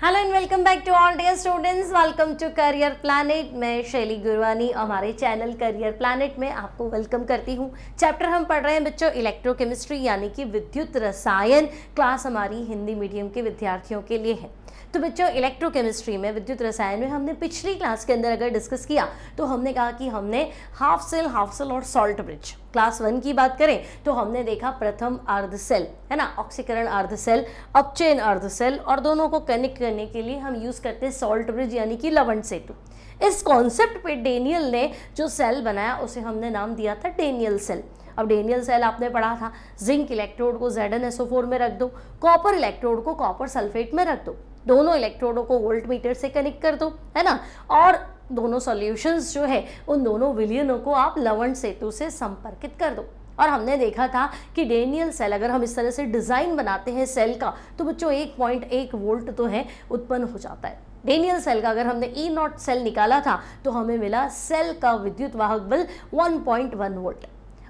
Hello and welcome back to all dear students, welcome to career planet. मैं शैली गुरवानी हमारे channel career planet में आपको welcome करती हूँ। चैप्टर हम पढ़ रहे हैं बच्चों इलेक्ट्रोकेमिस्ट्री यानी कि विद्युत रसायन। क्लास हमारी हिंदी मीडियम के विद्यार्थियों के लिए है। तो बच्चों इलेक्ट्रोकेमिस्ट्री में विद्युत रसायन में हमने पिछली क्लास के अंदर अगर डिस्कस किया तो हमने कहा कि हमने हाफ सेल और सॉल्ट ब्रिज। क्लास 1 की बात करें तो हमने देखा प्रथम अर्ध सेल है ना, ऑक्सीकरण अर्ध सेल, अपचयन अर्ध सेल, और दोनों को कनेक्ट करने के लिए हम यूज करते हैं सॉल्ट ब्रिज यानी कि लवण सेतु। इस कॉन्सेप्ट पे डेनियल ने जो सेल बनाया उसे हमने नाम दिया था डेनियल सेल। अब डेनियल सेल आपने पढ़ा था, जिंक इलेक्ट्रोड को ZnSO4 में रख दो, कॉपर इलेक्ट्रोड को कॉपर सल्फेट में रख दो, दोनों इलेक्ट्रोडों को वोल्ट मीटर से कनेक्ट कर दो, है ना, और दोनों सॉल्यूशंस जो है उन दोनों विलयनों को आप लवण सेतु से संपर्कित कर दो। और हमने देखा था कि डेनियल सेल अगर हम इस तरह से डिजाइन बनाते हैं सेल का तो बच्चों 1.1 वोल्ट तो है उत्पन्न हो जाता है। डेनियल सेल का अगर हमने E0 सेल निकाला था तो हमें मिला सेल का विद्युत वाहक बल 1.1 वोल्ट।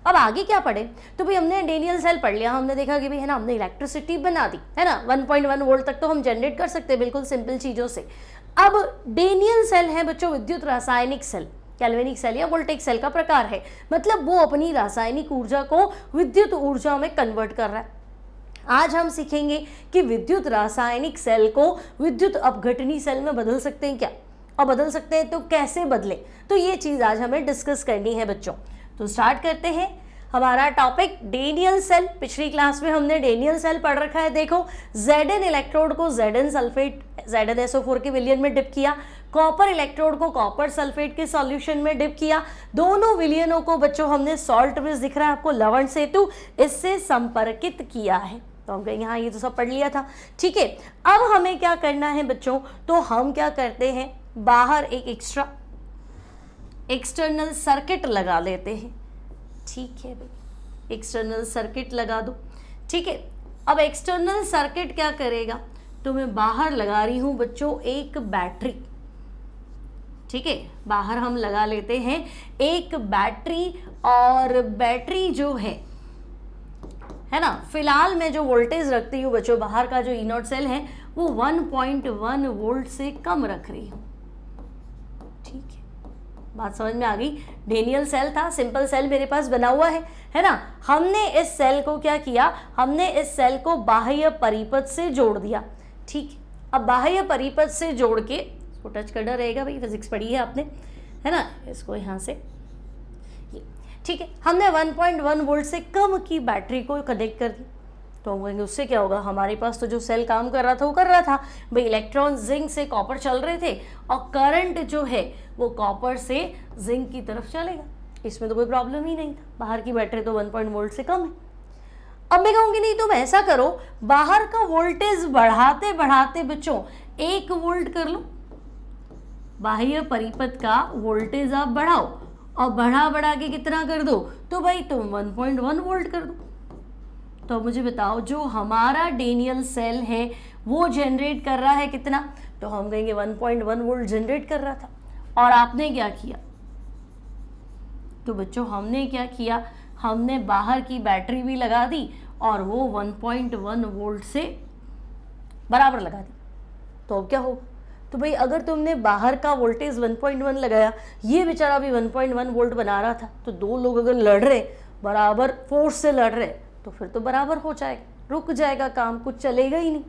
अब आगे क्या पढ़े तो भाई हमने डेनियल सेल पढ़ लिया, हमने देखा कि भाई है ना हमने इलेक्ट्रिसिटी बना दी है ना, 1.1 वोल्ट तक तो हम जनरेट कर सकते हैं बिल्कुल सिंपल चीजों से। अब डेनियल सेल है बच्चों विद्युत रासायनिक सेल, कैल्वेनिक सेल या वोल्टेक सेल का प्रकार है, मतलब वो अपनी रासायनिक ऊर्जा को विद्युत ऊर्जा में कन्वर्ट कर रहा है। आज हम सीखेंगे कि विद्युत रासायनिक सेल को विद्युत अपघटनी सेल में बदल सकते हैं क्या, और बदल सकते हैं तो कैसे बदले, तो ये चीज आज हमें डिस्कस करनी है बच्चों। तो स्टार्ट करते हैं हमारा टॉपिक डेनियल सेल। पिछली क्लास में हमने डेनियल सेल पढ़ रखा है। देखो Zn इलेक्ट्रोड को Zn सल्फेट ZnSO4 के विलयन में डिप किया, कॉपर इलेक्ट्रोड को कॉपर सल्फेट के सॉल्यूशन में डिप किया, दोनों विलयनों को बच्चों हमने सॉल्ट ब्रिज दिख रहा है आपको लवण सेतु इससे संपर्कित किया है। तो हम कहेंगे हाँ ये तो सब पढ़ लिया था, ठीक है। अब हमें क्या करना है बच्चों, तो हम क्या करते हैं बाहर एक एक्सटर्नल सर्किट लगा लेते हैं, ठीक है भाई, एक्सटर्नल सर्किट लगा दो, ठीक है। अब एक्सटर्नल सर्किट क्या करेगा, तो मैं बाहर लगा रही हूं बच्चों एक बैटरी, ठीक है, बाहर हम लगा लेते हैं एक बैटरी, और बैटरी जो है ना, फिलहाल मैं जो वोल्टेज रखती हूँ बच्चों बाहर का जो E0 सेल है वो 1.1 वोल्ट से कम रख रही हूँ, ठीक है। बात समझ में आ गई। डेनियल सेल था, सिंपल सेल मेरे पास बना हुआ है ना। हमने इस सेल को क्या किया, हमने इस सेल को बाह्य परिपथ से जोड़ दिया, ठीक। अब बाह्य परिपथ से जोड़ के इसको टच करना रहेगा भाई, फिजिक्स पढ़ी है आपने है ना, इसको यहाँ से ठीक है। हमने 1.1 वोल्ट से कम की बैटरी को कनेक्ट कर दी, तो हम कहेंगे उससे क्या होगा, हमारे पास तो जो सेल काम कर रहा था वो कर रहा था भाई, इलेक्ट्रॉन जिंक से कॉपर चल रहे थे और करंट जो है वो कॉपर से जिंक की तरफ चलेगा, इसमें तो कोई प्रॉब्लम ही नहीं था, बाहर की बैटरी तो 1.1 वोल्ट से कम है। अब मैं कहूँगी नहीं तुम ऐसा करो, बाहर का वोल्टेज बढ़ाते बढ़ाते बच्चों 1 वोल्ट कर लो, बाह्य परिपथ का वोल्टेज आप बढ़ाओ और बढ़ा के कितना कर दो, तो भाई तुम 1.1 वोल्ट कर दो। तो मुझे बताओ जो हमारा डेनियल सेल है वो जनरेट कर रहा है कितना, तो हम कहेंगे 1.1 वोल्ट जनरेट कर रहा था। और आपने क्या किया, तो बच्चों हमने क्या किया, हमने बाहर की बैटरी भी लगा दी और वो 1.1 वोल्ट से बराबर लगा दी। तो अब क्या होगा, तो भाई अगर तुमने बाहर का वोल्टेज 1.1 लगाया, ये बेचारा भी 1.1 वोल्ट बना रहा था, तो दो लोग अगर लड़ रहे बराबर फोर्स से लड़ रहे तो फिर तो बराबर हो जाएगा, रुक जाएगा काम, कुछ चलेगा ही नहीं,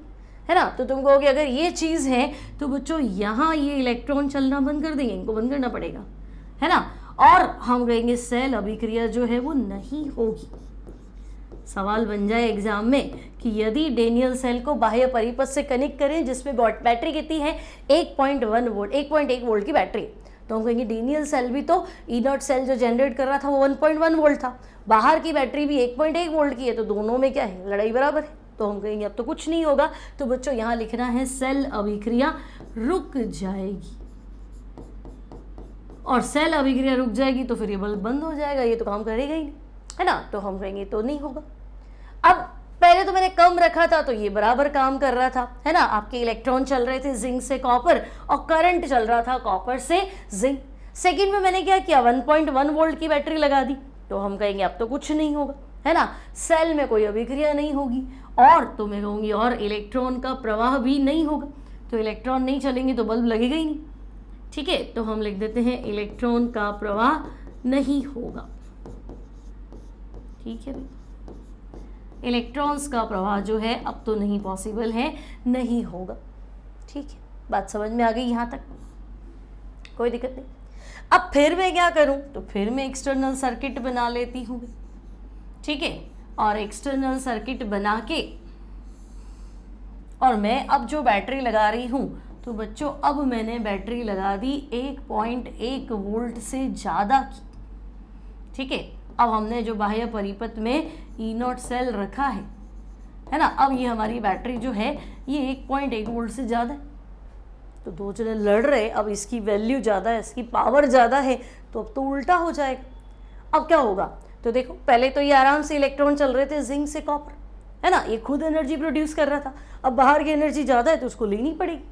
है ना। तो तुम कहोगे अगर ये चीज़ है तो बच्चों यहाँ ये इलेक्ट्रॉन चलना बंद कर देंगे, इनको बंद करना पड़ेगा, है ना। और हम कहेंगे सेल अभिक्रिया जो है वो नहीं होगी। सवाल बन जाए एग्जाम में कि यदि डेनियल सेल को बाह्य परिपथ से कनेक्ट करें जिसमें बैटरी कितनी है 1.1 वोल्ट, 1.1 वोल्ट की बैटरी, तो हम कहेंगे डेनियल सेल भी तो E0 सेल जो जनरेट कर रहा था वो 1.1 वोल्ट था, बाहर की बैटरी भी 1.1 वोल्ट की है, तो दोनों में क्या है लड़ाई बराबर है। तो हम कहेंगे अब तो कुछ नहीं होगा, तो बच्चों यहाँ लिखना है सेल अभिक्रिया रुक जाएगी, और सेल अभिक्रिया रुक जाएगी तो फिर ये बल्ब बंद हो जाएगा, ये तो काम करेगा ही नहीं, है ना। तो हम कहेंगे तो नहीं होगा। अब पहले तो मैंने कम रखा था तो ये बराबर काम कर रहा था, है ना, आपके इलेक्ट्रॉन चल रहे थे जिंक से कॉपर और करंट चल रहा था कॉपर से जिंक। सेकंड में मैंने क्या किया, 1.1 वोल्ट की बैटरी लगा दी, तो हम कहेंगे अब तो कुछ नहीं होगा, है ना, सेल में कोई अभिक्रिया नहीं होगी, और तो मैं कहूँगी और इलेक्ट्रॉन का प्रवाह भी नहीं होगा। तो इलेक्ट्रॉन नहीं चलेंगे तो बल्ब लगेगा ही नहीं। ठीक है, तो हम लिख देते हैं इलेक्ट्रॉन का प्रवाह नहीं होगा। ठीक है भाई, इलेक्ट्रॉन्स का प्रवाह जो है अब तो नहीं पॉसिबल है, नहीं होगा। ठीक है, बात समझ में आ गई यहाँ तक, कोई दिक्कत नहीं। अब फिर मैं क्या करूँ, तो फिर मैं एक्सटर्नल सर्किट बना लेती हूँ। ठीक है, और एक्सटर्नल सर्किट बना के और मैं अब जो बैटरी लगा रही हूँ, तो बच्चों अब मैंने बैटरी लगा दी 1.1 वोल्ट से ज़्यादा की। ठीक है, अब हमने जो बाह्य परिपथ में E0 सेल रखा है ना, अब ये हमारी बैटरी जो है ये 1.1 वोल्ट से ज़्यादा है। तो दो जने लड़ रहे, अब इसकी वैल्यू ज़्यादा है, इसकी पावर ज़्यादा है, तो अब तो उल्टा हो जाएगा। अब क्या होगा, तो देखो पहले तो ये आराम से इलेक्ट्रॉन चल रहे थे जिंक से कॉपर, है ना, ये खुद एनर्जी प्रोड्यूस कर रहा था। अब बाहर की एनर्जी ज़्यादा है तो उसको लेनी पड़ेगी।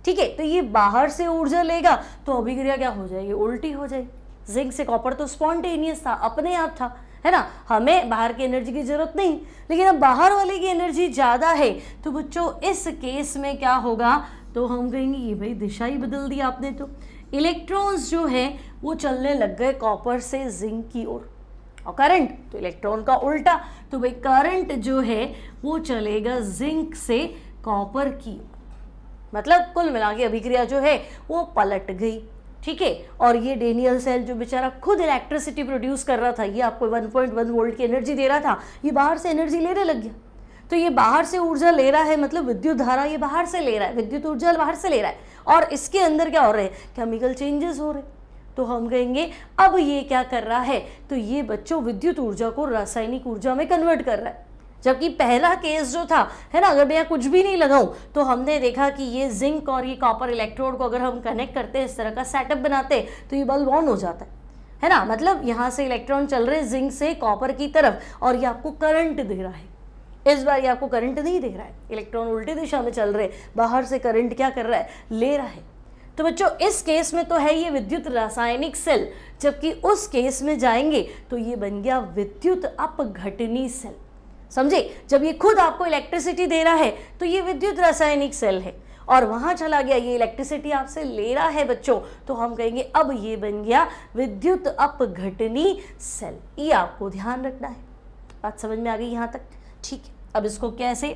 ठीक है, तो ये बाहर से ऊर्जा लेगा तो अभिक्रिया क्या हो जाएगी, उल्टी हो जाएगी। जिंक से कॉपर तो स्पॉन्टेनियस था, अपने आप था, है ना, हमें बाहर की एनर्जी की जरूरत नहीं। लेकिन अब बाहर वाले की एनर्जी ज़्यादा है, तो बच्चों इस केस में क्या होगा, तो हम कहेंगे ये भाई दिशा ही बदल दी आपने। तो इलेक्ट्रॉन्स जो है वो चलने लग गए कॉपर से जिंक की ओर, और करंट तो इलेक्ट्रॉन का उल्टा, तो भाई करंट जो है वो चलेगा जिंक से कॉपर की ओर। मतलब कुल मिला के अभिक्रिया जो है वो पलट गई। ठीक है, और ये डेनियल सेल जो बेचारा खुद इलेक्ट्रिसिटी प्रोड्यूस कर रहा था, ये आपको 1.1 वोल्ट की एनर्जी दे रहा था, ये बाहर से एनर्जी लेने लग गया। तो ये बाहर से ऊर्जा ले रहा है, मतलब विद्युत धारा ये बाहर से ले रहा है, विद्युत ऊर्जा बाहर से ले रहा है, और इसके अंदर क्या हो रहे हैं, केमिकल चेंजेस हो रहे हैं। तो हम कहेंगे अब ये क्या कर रहा है, तो ये बच्चों विद्युत ऊर्जा को रासायनिक ऊर्जा में कन्वर्ट कर रहा है। जबकि पहला केस जो था, है ना, अगर मैं यहाँ कुछ भी नहीं लगाऊं तो हमने देखा कि ये जिंक और ये कॉपर इलेक्ट्रोड को अगर हम कनेक्ट करते हैं, इस तरह का सेटअप बनाते हैं, तो ये बल्ब ऑन हो जाता है ना। मतलब यहाँ से इलेक्ट्रॉन चल रहे हैं जिंक से कॉपर की तरफ, और ये आपको करंट दे रहा है। इस बार ये आपको करंट नहीं दे रहा है, इलेक्ट्रॉन उल्टी दिशा में चल रहे, बाहर से करंट क्या कर रहा है, ले रहा है। तो बच्चों इस केस में तो है ये विद्युत रासायनिक सेल, जबकि उस केस में जाएंगे तो ये बन गया विद्युत अपघटनी सेल। समझे, जब ये खुद आपको इलेक्ट्रिसिटी दे रहा है तो ये विद्युत रासायनिक सेल है, और वहां चला गया ये इलेक्ट्रिसिटी आपसे ले रहा है बच्चों, तो हम कहेंगे अब ये बन गया विद्युत अपघटनी सेल। ये आपको ध्यान रखना है। बात समझ में आ गई यहाँ तक? ठीक है, अब इसको कैसे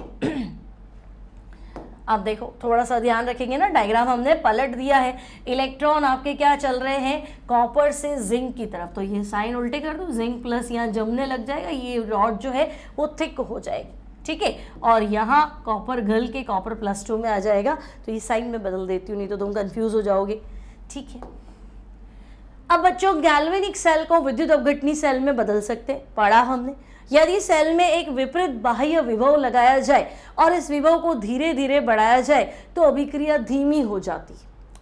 अब देखो थोड़ा सा ध्यान रखेंगे ना, डायग्राम हमने पलट दिया है। इलेक्ट्रॉन आपके क्या चल रहे हैं, कॉपर से जिंक की तरफ, तो ये साइन उल्टे कर दो, जिंक प्लस यहाँ जमने लग जाएगा, ये रॉड जो है वो थिक हो जाएगी। ठीक है, और यहाँ कॉपर घल के कॉपर +2 में आ जाएगा। तो ये साइन में बदल देती हूँ, नहीं तो तुम कंफ्यूज हो जाओगे। ठीक है, अब बच्चों गैल्वेनिक सेल को विद्युत अपघटनी सेल में बदल सकते, पढ़ा हमने। यदि सेल में एक विपरीत बाह्य विभव लगाया जाए और इस विभव को धीरे धीरे बढ़ाया जाए तो अभिक्रिया धीमी हो जाती।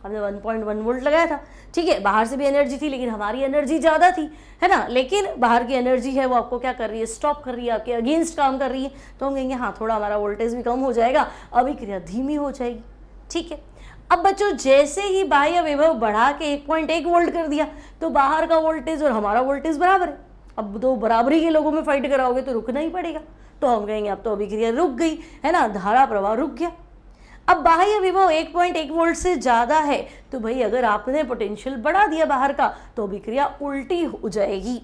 हमने 1.1 वोल्ट लगाया था, ठीक है, बाहर से भी एनर्जी थी लेकिन हमारी एनर्जी ज़्यादा थी, है ना, लेकिन बाहर की एनर्जी है वो आपको क्या कर रही है, स्टॉप कर रही है, आपके अगेंस्ट काम कर रही है। तो हम कहेंगे हाँ थोड़ा हमारा वोल्टेज भी कम हो जाएगा, अभिक्रिया धीमी हो जाएगी। ठीक है, अब बच्चों जैसे ही बाह्य विभव बढ़ा के 1.1 वोल्ट कर दिया तो बाहर का वोल्टेज और हमारा वोल्टेज बराबर है। अब दो बराबरी के लोगों में फाइट कराओगे तो रुकना ही पड़ेगा। तो हम कहेंगे अब तो अभिक्रिया रुक गई, है ना, धारा प्रवाह रुक गया। अब बाह्य विभव 1.1 वोल्ट से ज़्यादा है तो भाई अगर आपने पोटेंशियल बढ़ा दिया बाहर का तो अभिक्रिया उल्टी हो जाएगी।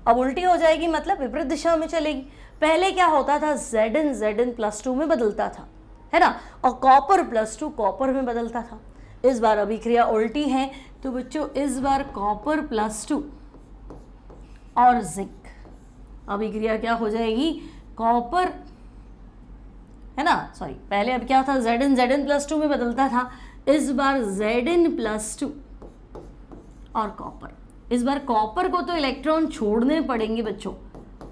अब उल्टी हो जाएगी मतलब विपरीत दिशा में चलेगी। पहले क्या होता था, Zn +2 में बदलता था, है ना, और कॉपर +2 कॉपर में बदलता था। इस बार अभिक्रिया उल्टी है तो बच्चों इस बार कॉपर +2 और जिंक अभिक्रिया क्या हो जाएगी, कॉपर, है ना, सॉरी पहले अब क्या था, Zn +2 में बदलता था, इस बार Zn +2 और कॉपर। इस बार कॉपर को तो इलेक्ट्रॉन छोड़ने पड़ेंगे बच्चों,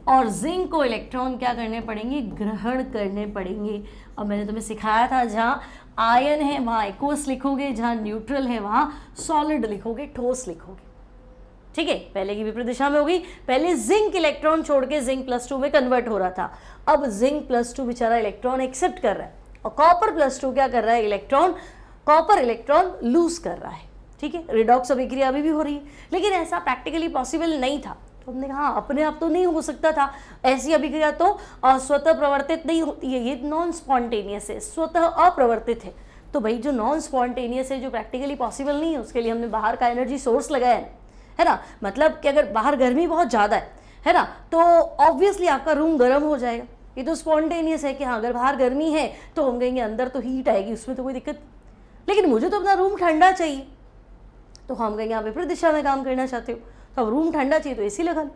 और जिंक को इलेक्ट्रॉन क्या करने पड़ेंगे, ग्रहण करने पड़ेंगे। अब मैंने तुम्हें सिखाया था जहाँ आयन है वहाँ एक्वस लिखोगे, जहाँ न्यूट्रल है वहाँ सॉलिड लिखोगे, ठोस लिखोगे। ठीक है, पहले की विपरीत दिशा में होगी। पहले जिंक इलेक्ट्रॉन छोड़ के जिंक +2 में कन्वर्ट हो रहा था, अब जिंक +2 बेचारा इलेक्ट्रॉन एक्सेप्ट कर रहा है, और कॉपर +2 क्या कर रहा है, इलेक्ट्रॉन, कॉपर इलेक्ट्रॉन लूज कर रहा है। ठीक है, रिडॉक्स अभिक्रिया अभी भी हो रही है, लेकिन ऐसा प्रैक्टिकली पॉसिबल नहीं था। तो हमने कहा अपने आप तो नहीं हो सकता था, ऐसी अभिक्रिया तो स्वतः प्रवर्तित नहीं होती है, ये नॉन स्पॉन्टेनियस है, स्वतः अप्रवर्तित है। तो भाई जो नॉन स्पॉन्टेनियस है, जो प्रैक्टिकली पॉसिबल नहीं है, उसके लिए हमने बाहर का एनर्जी सोर्स लगाया है ना। मतलब कि अगर बाहर गर्मी बहुत ज़्यादा है ना, तो ऑब्वियसली आपका रूम गर्म हो जाएगा। ये तो स्पॉन्टेनियस है कि हाँ अगर बाहर गर्मी है तो हम कहेंगे अंदर तो हीट आएगी, उसमें तो कोई दिक्कत, लेकिन मुझे तो अपना रूम ठंडा चाहिए, तो हम कहेंगे आप विपरीत दिशा में काम करना चाहते हो, तो अब रूम ठंडा चाहिए तो एसी लगा लो,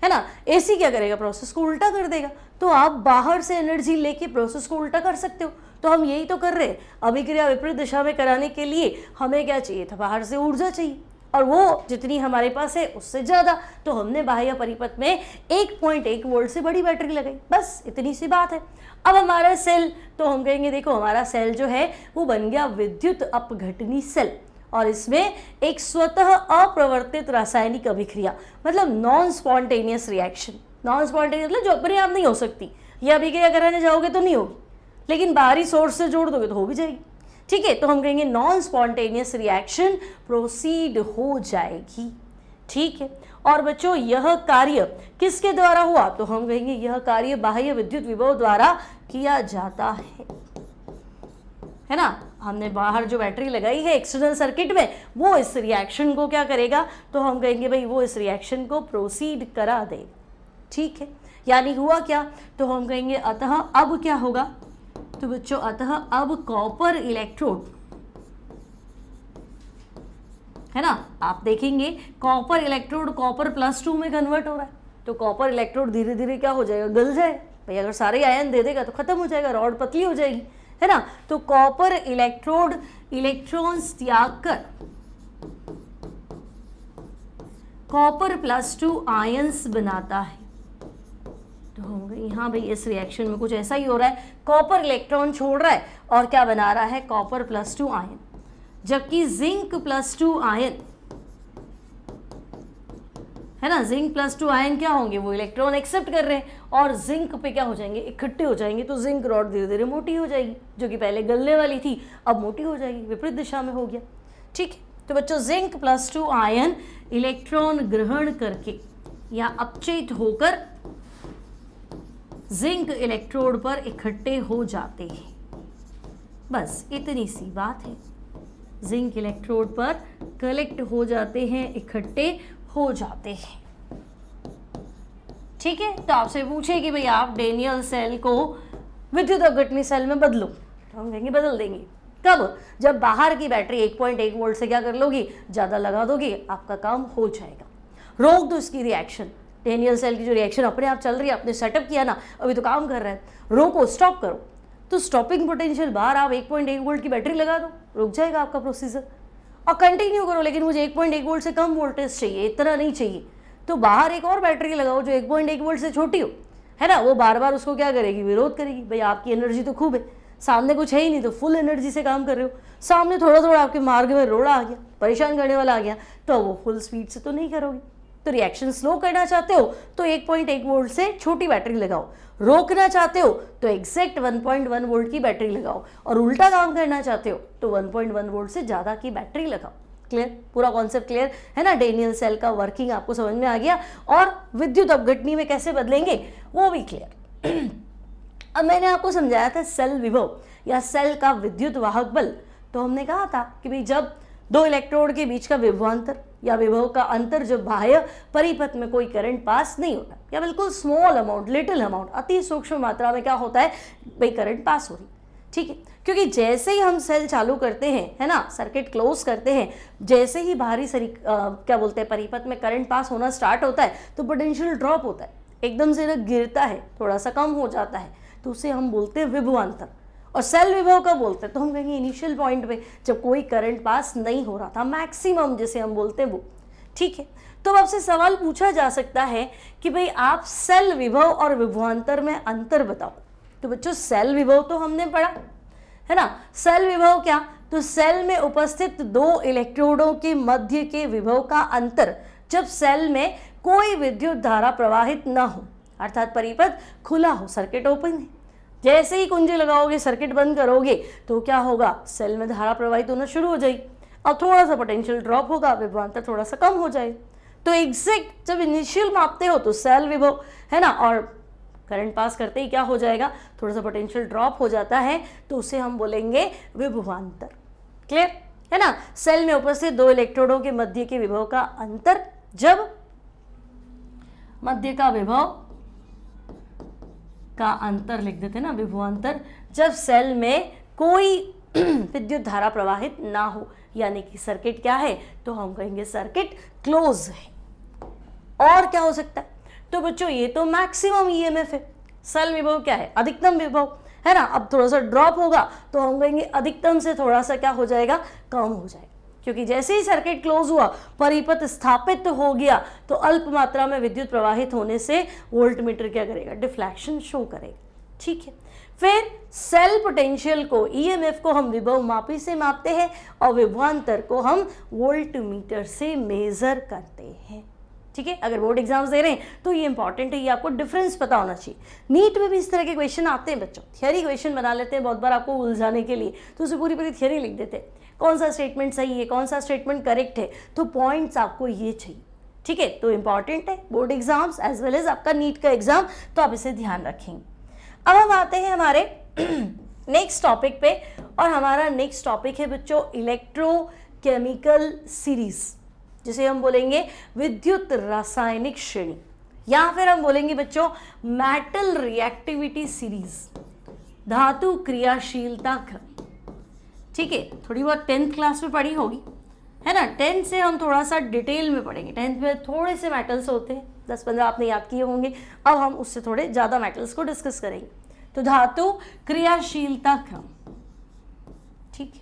है ना। एसी क्या करेगा, प्रोसेस को उल्टा कर देगा, तो आप बाहर से एनर्जी लेके प्रोसेस को उल्टा कर सकते हो। तो हम यही तो कर रहे हैं, अभिक्रिया विपरीत दिशा में कराने के लिए हमें क्या चाहिए था, बाहर से ऊर्जा चाहिए, और वो जितनी हमारे पास है उससे ज़्यादा, तो हमने बाह्य परिपथ में 1.1 वोल्ट से बड़ी बैटरी लगाई, बस इतनी सी बात है। अब हमारा सेल, तो हम कहेंगे देखो हमारा सेल जो है वो बन गया विद्युत अपघटनी सेल, और इसमें एक स्वतः अप्रवर्तित रासायनिक अभिक्रिया, मतलब non spontaneous reaction. Non spontaneous मतलब जो अपने आप नहीं हो सकती, ये अभिक्रिया कराने जाओगे तो नहीं होगी, लेकिन बाहरी सोर्स से जोड़ दोगे तो हो भी जाएगी, ठीक है। तो हम कहेंगे नॉन स्पॉन्टेनियस रिएक्शन प्रोसीड हो जाएगी, ठीक है। और बच्चों यह कार्य किसके द्वारा हुआ, तो हम कहेंगे यह कार्य बाह्य विद्युत विभव द्वारा किया जाता है ना। हमने बाहर जो बैटरी लगाई है एक्सटर्नल सर्किट में, वो इस रिएक्शन को क्या करेगा, तो हम कहेंगे भाई वो इस रिएक्शन को प्रोसीड करा दे, ठीक है। यानी हुआ क्या, तो हम कहेंगे अतः अब क्या होगा, तो बच्चों अतः अब कॉपर इलेक्ट्रोड, है ना, आप देखेंगे कॉपर इलेक्ट्रोड कॉपर +2 में कन्वर्ट हो रहा है, तो कॉपर इलेक्ट्रोड धीरे धीरे क्या हो जाएगा, गल जाए भाई, अगर सारे आयन दे देगा तो खत्म हो जाएगा, रॉड पतली हो जाएगी, है ना। तो कॉपर इलेक्ट्रोड इलेक्ट्रॉन्स त्याग कर कॉपर +2 आयंस बनाता है, तो हम कहेंगे हाँ भाई इस रिएक्शन में कुछ ऐसा ही हो रहा है, कॉपर इलेक्ट्रॉन छोड़ रहा है और क्या बना रहा है, कॉपर +2 आयन, जबकि जिंक +2 आयन, है ना, जिंक +2 आयन क्या होंगे, वो इलेक्ट्रॉन एक्सेप्ट कर रहे हैं और जिंक पे क्या हो जाएंगे, इकट्ठे हो जाएंगे, तो जिंक रॉड धीरे धीरे मोटी हो जाएगी, जो कि पहले गलने वाली थी अब मोटी हो जाएगी, विपरीत दिशा में हो गया, ठीक है। तो बच्चों जिंक +2 आयन इलेक्ट्रॉन ग्रहण करके या अपचयित होकर जिंक इलेक्ट्रोड पर इकट्ठे हो जाते हैं, बस इतनी सी बात है, जिंक इलेक्ट्रोड पर कलेक्ट हो जाते हैं, इकट्ठे हो जाते हैं, ठीक है। तो आपसे पूछे कि भाई आप डेनियल सेल को विद्युत अपघटनी सेल में बदलो, तो हम कहेंगे बदल देंगे, कब, जब बाहर की बैटरी 1.1 वोल्ट से क्या कर लोगी, ज़्यादा लगा दोगे, आपका काम हो जाएगा। रोक दो इसकी रिएक्शन, डेनियल सेल की जो रिएक्शन अपने आप चल रही है, आपने सेटअप किया ना, अभी तो काम कर रहा है, रोको, स्टॉप करो, तो स्टॉपिंग पोटेंशियल बाहर आप 1.1 वोल्ट की बैटरी लगा दो, रुक जाएगा आपका प्रोसीजर, और कंटिन्यू करो, लेकिन मुझे 1.1 वोल्ट से कम वोल्टेज चाहिए, इतना नहीं चाहिए, तो बाहर एक और बैटरी लगाओ जो 1.1 वोल्ट से छोटी हो, है ना, वो बार बार उसको क्या करेगी, विरोध करेगी, भाई आपकी एनर्जी तो खूब है, सामने कुछ है ही नहीं, तो फुल एनर्जी से काम कर रहे हो, सामने थोड़ा थोड़ा आपके मार्ग में रोड़ा आ गया, परेशान करने वाला आ गया, तो वो फुल स्पीड से तो नहीं करोगे। तो रिएक्शन स्लो करना चाहते हो तो 1.1 वोल्ट से छोटी बैटरी लगाओ, रोकना चाहते हो तो एग्जैक्ट 1.1 वोल्ट की बैटरी लगाओ, और उल्टा काम करना चाहते हो तो 1.1 वोल्ट से ज़्यादा की बैटरी लगाओ। क्लियर, पूरा कॉन्सेप्ट क्लियर है ना, डेनियल सेल का वर्किंग आपको समझ में आ गया, और विद्युत अपघटनी में कैसे बदलेंगे वो भी क्लियर। अब मैंने आपको समझाया था सेल विभव या सेल का विद्युत वाहक बल, तो हमने कहा था कि भाई जब दो इलेक्ट्रोड के बीच का विभवांतर या विभव का अंतर जब बाह्य परिपथ में कोई करंट पास नहीं होता, या बिल्कुल स्मॉल अमाउंट, लिटिल अमाउंट, अति सूक्ष्म मात्रा में क्या होता है भाई, करंट पास हो रही, ठीक है। क्योंकि जैसे ही हम सेल चालू करते हैं, है ना, सर्किट क्लोज करते हैं, जैसे ही बाहरी क्या बोलते हैं परिपथ में करंट पास होना स्टार्ट होता है तो पोटेंशियल ड्रॉप होता है, एकदम से गिरता है, थोड़ा सा कम हो जाता है, तो उसे हम बोलते हैं विभवांतर। और सेल विभव का बोलते हैं तो हम कहेंगे इनिशियल पॉइंट पे जब कोई करंट पास नहीं हो रहा था, मैक्सिमम जिसे हम बोलते हैं वो, ठीक है। तो अब आपसे सवाल पूछा जा सकता है कि भाई आप सेल विभव और विभवांतर में अंतर बताओ। तो बच्चों सेल विभव तो हमने पढ़ा है ना, सेल विभव क्या, तो सेल में उपस्थित दो इलेक्ट्रोडों के मध्य के विभव का अंतर जब सेल में कोई विद्युत धारा प्रवाहित न हो, अर्थात परिपथ खुला हो, सर्किट ओपन है, जैसे ही कुंजी लगाओगे सर्किट बंद करोगे तो क्या होगा, सेल में धारा प्रवाहित होना शुरू हो जाएगी और थोड़ा सा पोटेंशियल ड्रॉप होगा, विभवांतर थोड़ा सा कम हो जाए। तो एग्जैक्ट जब इनिशियल मापते हो तो सेल विभव, है ना, और करंट पास करते ही क्या हो जाएगा, थोड़ा सा पोटेंशियल ड्रॉप हो जाता है, तो उसे हम बोलेंगे विभवांतर। क्लियर है ना। सेल में उपस्थित दो इलेक्ट्रोडों के मध्य के विभव का अंतर, जब मध्य का विभव का अंतर लिख देते हैं ना, विभवांतर, जब सेल में कोई विद्युत धारा प्रवाहित ना हो, यानी कि सर्किट क्या है, तो हम कहेंगे सर्किट क्लोज है। और क्या हो सकता है, तो बच्चों ये तो मैक्सिमम ईएमएफ है, सेल विभव क्या है, अधिकतम विभव है ना। अब थोड़ा सा ड्रॉप होगा तो हम कहेंगे अधिकतम से थोड़ा सा क्या हो जाएगा, कम हो जाएगा, क्योंकि जैसे ही सर्किट क्लोज हुआ, परिपथ स्थापित हो गया, तो अल्प मात्रा में विद्युत प्रवाहित होने से वोल्टमीटर क्या करेगा, डिफ्लेक्शन शो करेगा। ठीक है, फिर सेल पोटेंशियल को, ईएमएफ को हम विभव मापी से मापते हैं और विभवांतर को हम वोल्टमीटर से मेजर करते हैं। ठीक है, अगर बोर्ड एग्जाम्स दे रहे हैं तो ये इंपॉर्टेंट है, ये आपको डिफरेंस पता होना चाहिए। नीट में भी इस तरह के क्वेश्चन आते हैं बच्चों, थियरी क्वेश्चन बना लेते हैं बहुत बार आपको उलझाने के लिए, तो उसे पूरी पूरी थियरी लिख देते हैं, कौन सा स्टेटमेंट सही है, कौन सा स्टेटमेंट करेक्ट है, तो पॉइंट्स आपको ये चाहिए। ठीक है, तो इंपॉर्टेंट है board exams as well as आपका नीट का एग्जाम, तो आप इसे ध्यान रखेंगे। अब हम आते हैं हमारे नेक्स्ट टॉपिक पे, और हमारा नेक्स्ट टॉपिक है बच्चों इलेक्ट्रोकेमिकल सीरीज, जिसे हम बोलेंगे विद्युत रासायनिक श्रेणी, या फिर हम बोलेंगे बच्चों मेटल रिएक्टिविटी सीरीज, धातु क्रियाशीलता क्रम। ठीक है, थोड़ी बहुत 10th क्लास में पढ़ी होगी है ना, 10th से हम थोड़ा सा डिटेल में पढ़ेंगे। 10th में थोड़े से मेटल्स होते हैं, 10-15 आपने याद किए होंगे, अब हम उससे थोड़े ज़्यादा मेटल्स को डिस्कस करेंगे। तो धातु क्रियाशीलता क्रम। ठीक है,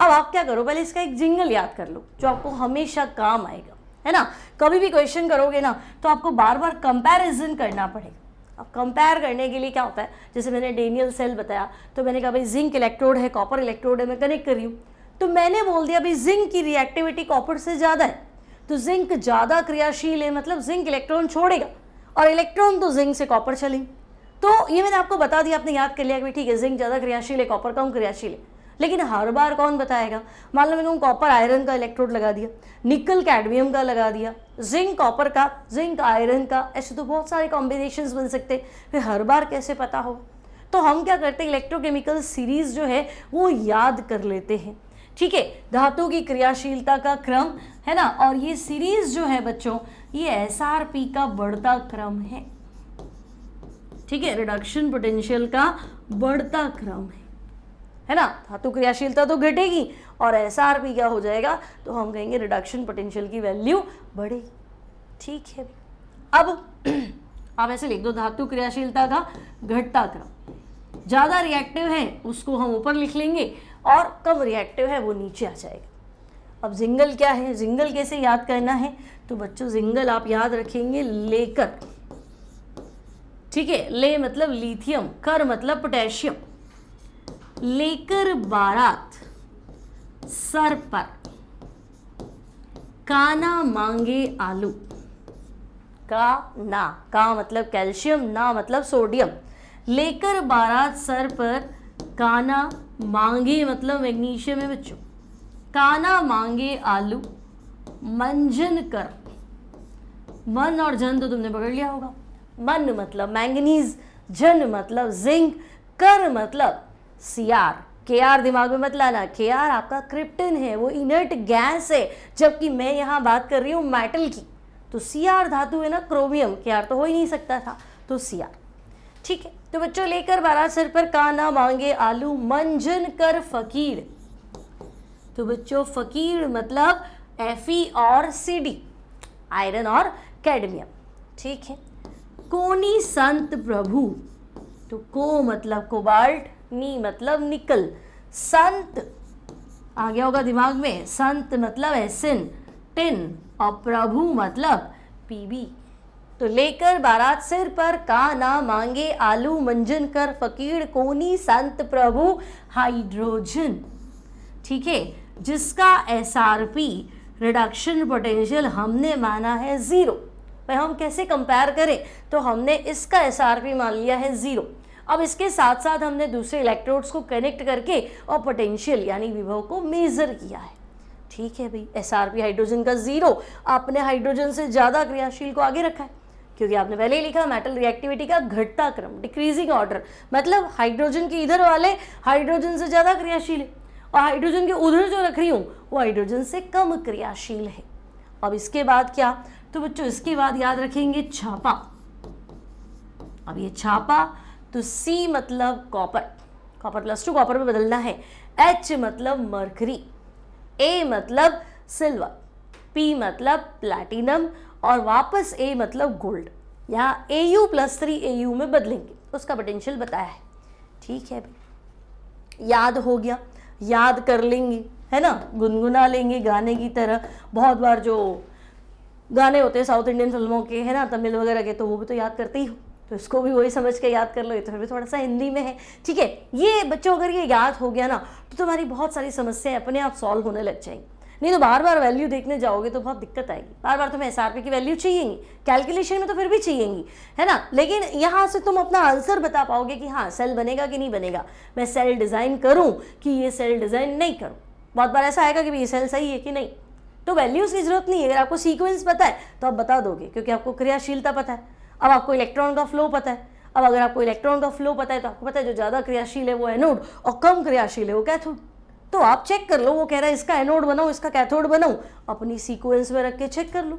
अब आप क्या करो, पहले इसका एक जिंगल याद कर लो जो आपको हमेशा काम आएगा, है ना। कभी भी क्वेश्चन करोगे ना तो आपको बार बार कंपैरिजन करना पड़ेगा। अब कंपेयर करने के लिए क्या होता है, जैसे मैंने डेनियल सेल बताया, तो मैंने कहा भाई जिंक इलेक्ट्रोड है, कॉपर इलेक्ट्रोड है, मैं कनेक्ट कर रही हूँ, तो मैंने बोल दिया भाई जिंक की रिएक्टिविटी कॉपर से ज़्यादा है, तो जिंक ज़्यादा क्रियाशील है, मतलब जिंक इलेक्ट्रॉन छोड़ेगा, और इलेक्ट्रॉन तो जिंक से कॉपर चलेंगे। तो ये मैंने आपको बता दिया, आपने याद कर लिया कि ठीक है जिंक ज़्यादा क्रियाशील है, कॉपर कम क्रियाशील है। लेकिन हर बार कौन बताएगा, मान लो मैंने कॉपर आयरन का इलेक्ट्रोड लगा दिया, निकल कैडमियम का लगा दिया, जिंक कॉपर का, जिंक आयरन का, ऐसे तो बहुत सारे कॉम्बिनेशंस बन सकते हैं, फिर हर बार कैसे पता हो। तो हम क्या करते हैं, इलेक्ट्रोकेमिकल सीरीज जो है वो याद कर लेते हैं। ठीक है, धातु की क्रियाशीलता का क्रम है ना, और ये सीरीज जो है बच्चों ये एसआरपी का बढ़ता क्रम है। ठीक है, रिडक्शन पोटेंशियल का बढ़ता क्रम है ना। धातु क्रियाशीलता तो घटेगी और एसआरपी क्या हो जाएगा, तो हम कहेंगे रिडक्शन पोटेंशियल की वैल्यू बढ़ेगी। ठीक है, अब आप ऐसे लिख दो, धातु क्रियाशीलता का घटता क्रम, ज़्यादा रिएक्टिव है उसको हम ऊपर लिख लेंगे और कम रिएक्टिव है वो नीचे आ जाएगा। अब जिंगल क्या है, जिंगल कैसे याद करना है, तो बच्चों जिंगल आप याद रखेंगे लेकर। ठीक है, ले मतलब लिथियम, कर मतलब पोटेशियम, लेकर बारात सर पर, काना मांगे आलू, का मतलब कैल्शियम, ना मतलब सोडियम, लेकर बारात सर पर, काना मांगे मतलब मैग्नीशियम है बच्चों, काना मांगे आलू, मंजन कर, मन और जन तो तुमने पकड़ लिया होगा, मन मतलब मैंगनीज, जन मतलब जिंक, कर मतलब सीआर, केआर दिमाग में मत लाना, केआर आपका क्रिप्टन है, वो इनर्ट गैस है, जबकि मैं यहाँ बात कर रही हूँ मेटल की। तो सीआर धातु है ना, क्रोमियम, केआर तो हो ही नहीं सकता था, तो सीआर। ठीक है, तो बच्चों लेकर बारात सर पर, काना मांगे आलू, मंजन कर फकीर। तो बच्चों फकीर मतलब Fe और Cd, आयरन और कैडमियम। ठीक है, कोनी संत प्रभु, तो को मतलब कोबाल्ट, नी मतलब निकल, संत आ गया होगा दिमाग में, संत मतलब एसिन, टिन, और प्रभु मतलब पीबी। तो लेकर बारात सिर पर, काना मांगे आलू, मंजन कर फकीर, कोनी संत प्रभु, हाइड्रोजन। ठीक है, जिसका एसआरपी रिडक्शन पोटेंशियल हमने माना है 0। भाई हम कैसे कंपेयर करें, तो हमने इसका एसआरपी मान लिया है 0। अब इसके साथ साथ हमने दूसरे इलेक्ट्रोड्स को कनेक्ट करके और पोटेंशियल यानी विभव को मेजर किया है। ठीक है भाई, एसआरपी हाइड्रोजन का 0, आपने हाइड्रोजन से ज़्यादा क्रियाशील को आगे रखा है, क्योंकि आपने पहले ही लिखा मेटल रिएक्टिविटी का घटता क्रम, डिक्रीजिंग ऑर्डर, मतलब हाइड्रोजन के इधर वाले हाइड्रोजन से ज़्यादा क्रियाशील है और हाइड्रोजन के उधर जो रख रही हूँ वो हाइड्रोजन से कम क्रियाशील है। अब इसके बाद क्या, तो बच्चों इसके बाद याद रखेंगे छापा। अब ये छापा, तो C मतलब कॉपर, कॉपर +2 कॉपर में बदलना है, H मतलब मरकरी, A मतलब सिल्वर, P मतलब प्लैटिनम और वापस A मतलब गोल्ड। यहाँ Au +3 Au में बदलेंगे, उसका पोटेंशियल बताया है। ठीक है भाई, याद हो गया, याद कर लेंगे, है ना, गुनगुना लेंगे गाने की तरह। बहुत बार जो गाने होते हैं साउथ इंडियन फिल्मों के, है ना, तमिल वगैरह के, तो वो भी तो याद करते ही हो, तो इसको भी वही समझ के याद कर लो। ये तो फिर भी थोड़ा सा हिंदी में है। ठीक है, ये बच्चों अगर ये याद हो गया ना तो तुम्हारी बहुत सारी समस्याएं अपने आप सॉल्व होने लग जाएंगी। नहीं तो बार बार वैल्यू देखने जाओगे तो बहुत दिक्कत आएगी। बार बार तुम्हें SRP की वैल्यू चाहिएगी, कैलकुलेशन में तो फिर भी चाहिएगी, है ना, लेकिन यहाँ से तुम अपना आंसर बता पाओगे कि हाँ सेल बनेगा कि नहीं बनेगा, मैं सेल डिज़ाइन करूँ कि ये सेल डिज़ाइन नहीं करूँ। बहुत बार ऐसा आएगा कि ये सेल सही है कि नहीं, तो वैल्यूज़ की जरूरत नहीं है। अगर आपको सीक्वेंस पता है तो आप बता दोगे, क्योंकि आपको क्रियाशीलता पता है, अब आपको इलेक्ट्रॉन का फ्लो पता है। अब अगर आपको इलेक्ट्रॉन का फ्लो पता है तो आपको पता है जो ज़्यादा क्रियाशील है वो एनोड और कम क्रियाशील है वो कैथोड। तो आप चेक कर लो, वो कह रहा है इसका एनोड बनाओ इसका कैथोड बनाओ, अपनी सीक्वेंस में रख के चेक कर लो,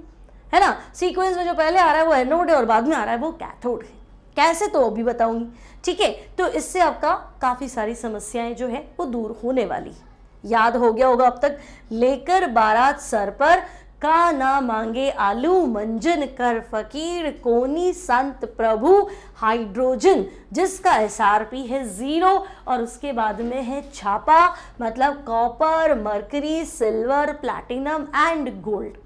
है ना। सीक्वेंस में जो पहले आ रहा है वो एनोड है और बाद में आ रहा है वो कैथोड है। कैसे, तो अभी बताऊंगी। ठीक है, तो इससे आपका काफ़ी सारी समस्याएं जो है वो दूर होने वाली। याद हो गया होगा अब तक। लेकर बारात सर पर, का ना मांगे आलू, मंजन कर फकीर, कोनी संत प्रभु हाइड्रोजन, जिसका SRP है 0 और उसके बाद में है छापा, मतलब copper, mercury, silver, platinum and gold.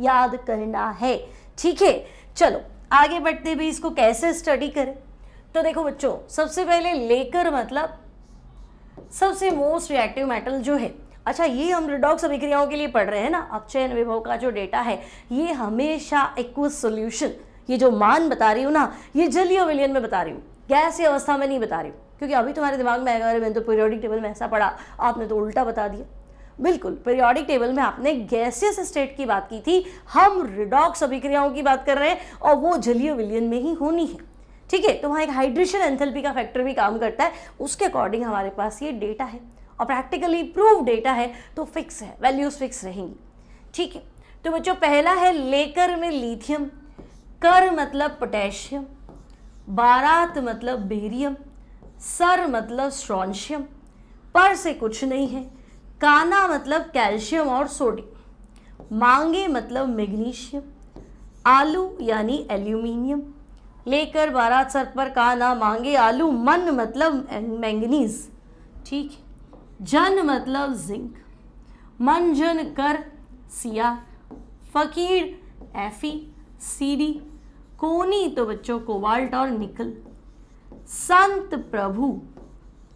याद करना है। ठीक है, चलो आगे बढ़ते हुए इसको कैसे स्टडी करें। तो देखो बच्चों, सबसे पहले लेकर मतलब सबसे मोस्ट रिएक्टिव मेटल जो है। अच्छा, ये हम रिडॉक्स अभिक्रियाओं के लिए पढ़ रहे हैं ना। अपचयन विभव का जो डेटा है ये हमेशा एक्वस सॉल्यूशन, ये जो मान बता रही हूँ ना, ये जलीय विलयन में बता रही हूँ, गैसीय अवस्था में नहीं बता रही हूँ, क्योंकि अभी तुम्हारे दिमाग में आएगा अरे मैंने तो पीरियोडिक टेबल में ऐसा पढ़ा, आपने तो उल्टा बता दिया। बिल्कुल, पीरियोडिक टेबल में आपने गैसियस स्टेट की बात की थी, हम रिडॉक्स अभिक्रियाओं की बात कर रहे हैं और वो जलीय विलयन में ही होनी है। ठीक है, तो वहाँ एक हाइड्रेशन एंथैल्पी का फैक्टर भी काम करता है, उसके अकॉर्डिंग हमारे पास ये डेटा है और प्रैक्टिकली प्रूव डेटा है तो फिक्स है, वैल्यूज फिक्स रहेंगी। ठीक है, तो बच्चों पहला है लेकर में लिथियम, कर मतलब पोटेशियम, बारात मतलब बेरियम, सर मतलब स्ट्रोंशियम, पर से कुछ नहीं है, काना मतलब कैल्शियम और सोडियम, मांगे मतलब मैग्नीशियम, आलू यानी एल्यूमिनियम, लेकर बारात सर पर काना मांगे आलू, मन मतलब मैंगनीज। ठीक है, जन मतलब जिंक, मंजन कर सिया, फकीर Fe CD, कोनी तो बच्चों कोबाल्ट और निकल, संत प्रभु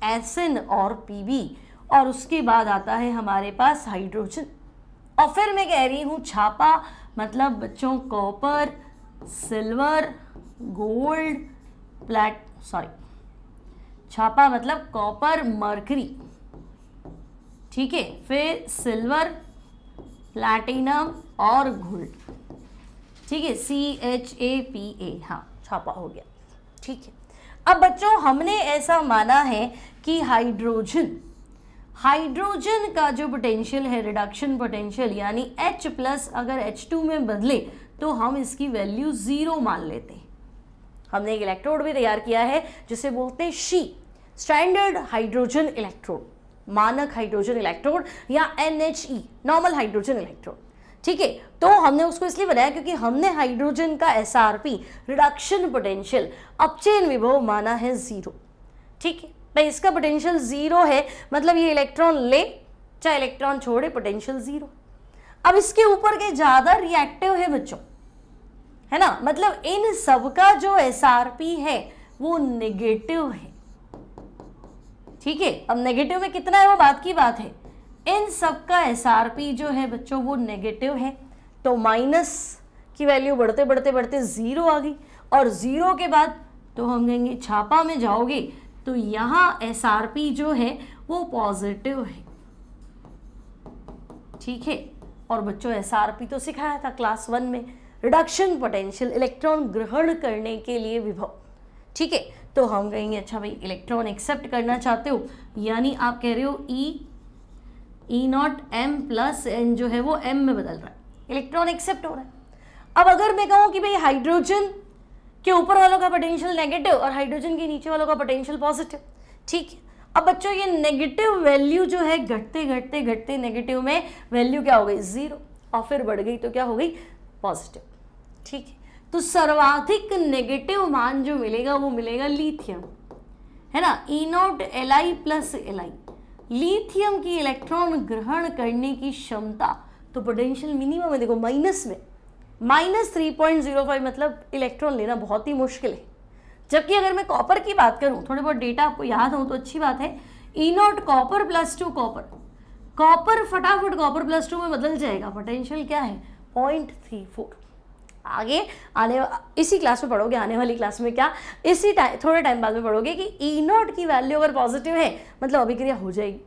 एसएन और Pb, और उसके बाद आता है हमारे पास हाइड्रोजन। और फिर मैं कह रही हूँ छापा मतलब बच्चों कॉपर, सिल्वर, गोल्ड, छापा मतलब कॉपर, मरकरी, ठीक है, फिर सिल्वर, प्लैटिनम और गोल्ड। ठीक है, CHAPA, हाँ छापा हो गया। ठीक है, अब बच्चों हमने ऐसा माना है कि हाइड्रोजन का जो पोटेंशियल है, रिडक्शन पोटेंशियल, यानी H+ अगर H2 में बदले तो हम इसकी वैल्यू 0 मान लेते हैं। हमने एक इलेक्ट्रोड भी तैयार किया है जिसे बोलते हैं स्टैंडर्ड हाइड्रोजन इलेक्ट्रोड, मानक हाइड्रोजन इलेक्ट्रोड, या NHE, नॉर्मल हाइड्रोजन इलेक्ट्रोड। ठीक है, तो हमने उसको इसलिए बनाया क्योंकि हमने हाइड्रोजन का SRP, रिडक्शन पोटेंशियल, अपचयन विभव माना है 0। ठीक है भाई, इसका पोटेंशियल 0 है, मतलब ये इलेक्ट्रॉन ले चाहे इलेक्ट्रॉन छोड़े, पोटेंशियल 0। अब इसके ऊपर के ज्यादा रिएक्टिव है बच्चों, है ना, मतलब इन सबका जो SRP है वो नेगेटिव है। ठीक है, अब नेगेटिव में कितना है वो बात की बात है, इन सबका SRP जो है बच्चों वो नेगेटिव है, तो माइनस की वैल्यू बढ़ते बढ़ते बढ़ते 0 आ गई, और 0 के बाद तो हम कहेंगे छापा में जाओगे तो यहाँ SRP जो है वो पॉजिटिव है। ठीक है, और बच्चों SRP तो सिखाया था क्लास 1 में, रिडक्शन पोटेंशियल, इलेक्ट्रॉन ग्रहण करने के लिए विभव। ठीक है, तो हम कहेंगे अच्छा भाई इलेक्ट्रॉन एक्सेप्ट करना चाहते हो, यानी आप कह रहे हो ई नॉट एम प्लस एन जो है वो एम में बदल रहा है, इलेक्ट्रॉन एक्सेप्ट हो रहा है। अब अगर मैं कहूँ कि भाई हाइड्रोजन के ऊपर वालों का पोटेंशियल नेगेटिव और हाइड्रोजन के नीचे वालों का पोटेंशियल पॉजिटिव, ठीक है। अब बच्चों ये नेगेटिव वैल्यू जो है घटते घटते घटते नेगेटिव में वैल्यू क्या हो गई 0 और फिर बढ़ गई तो क्या हो गई पॉजिटिव, ठीक है। तो सर्वाधिक नेगेटिव मान जो मिलेगा वो मिलेगा लिथियम, है ना, E naught L I plus L I. Lithium की इलेक्ट्रॉन ग्रहण करने की क्षमता तो पोटेंशियल मिनिमम है, देखो माइनस में, -3.05, मतलब इलेक्ट्रॉन लेना बहुत ही मुश्किल है। जबकि अगर मैं कॉपर की बात करूं, थोड़े बहुत डेटा आपको याद हो तो अच्छी बात है, E not copper plus 2 copper फटाफट कॉपर प्लस 2 में बदल जाएगा, पोटेंशियल क्या है 0.34। आगे आने इसी क्लास में पढ़ोगे, आने वाली क्लास में क्या इसी थोड़े टाइम बाद में पढ़ोगे कि ई नॉट की वैल्यू अगर पॉजिटिव है मतलब अभिक्रिया हो जाएगी,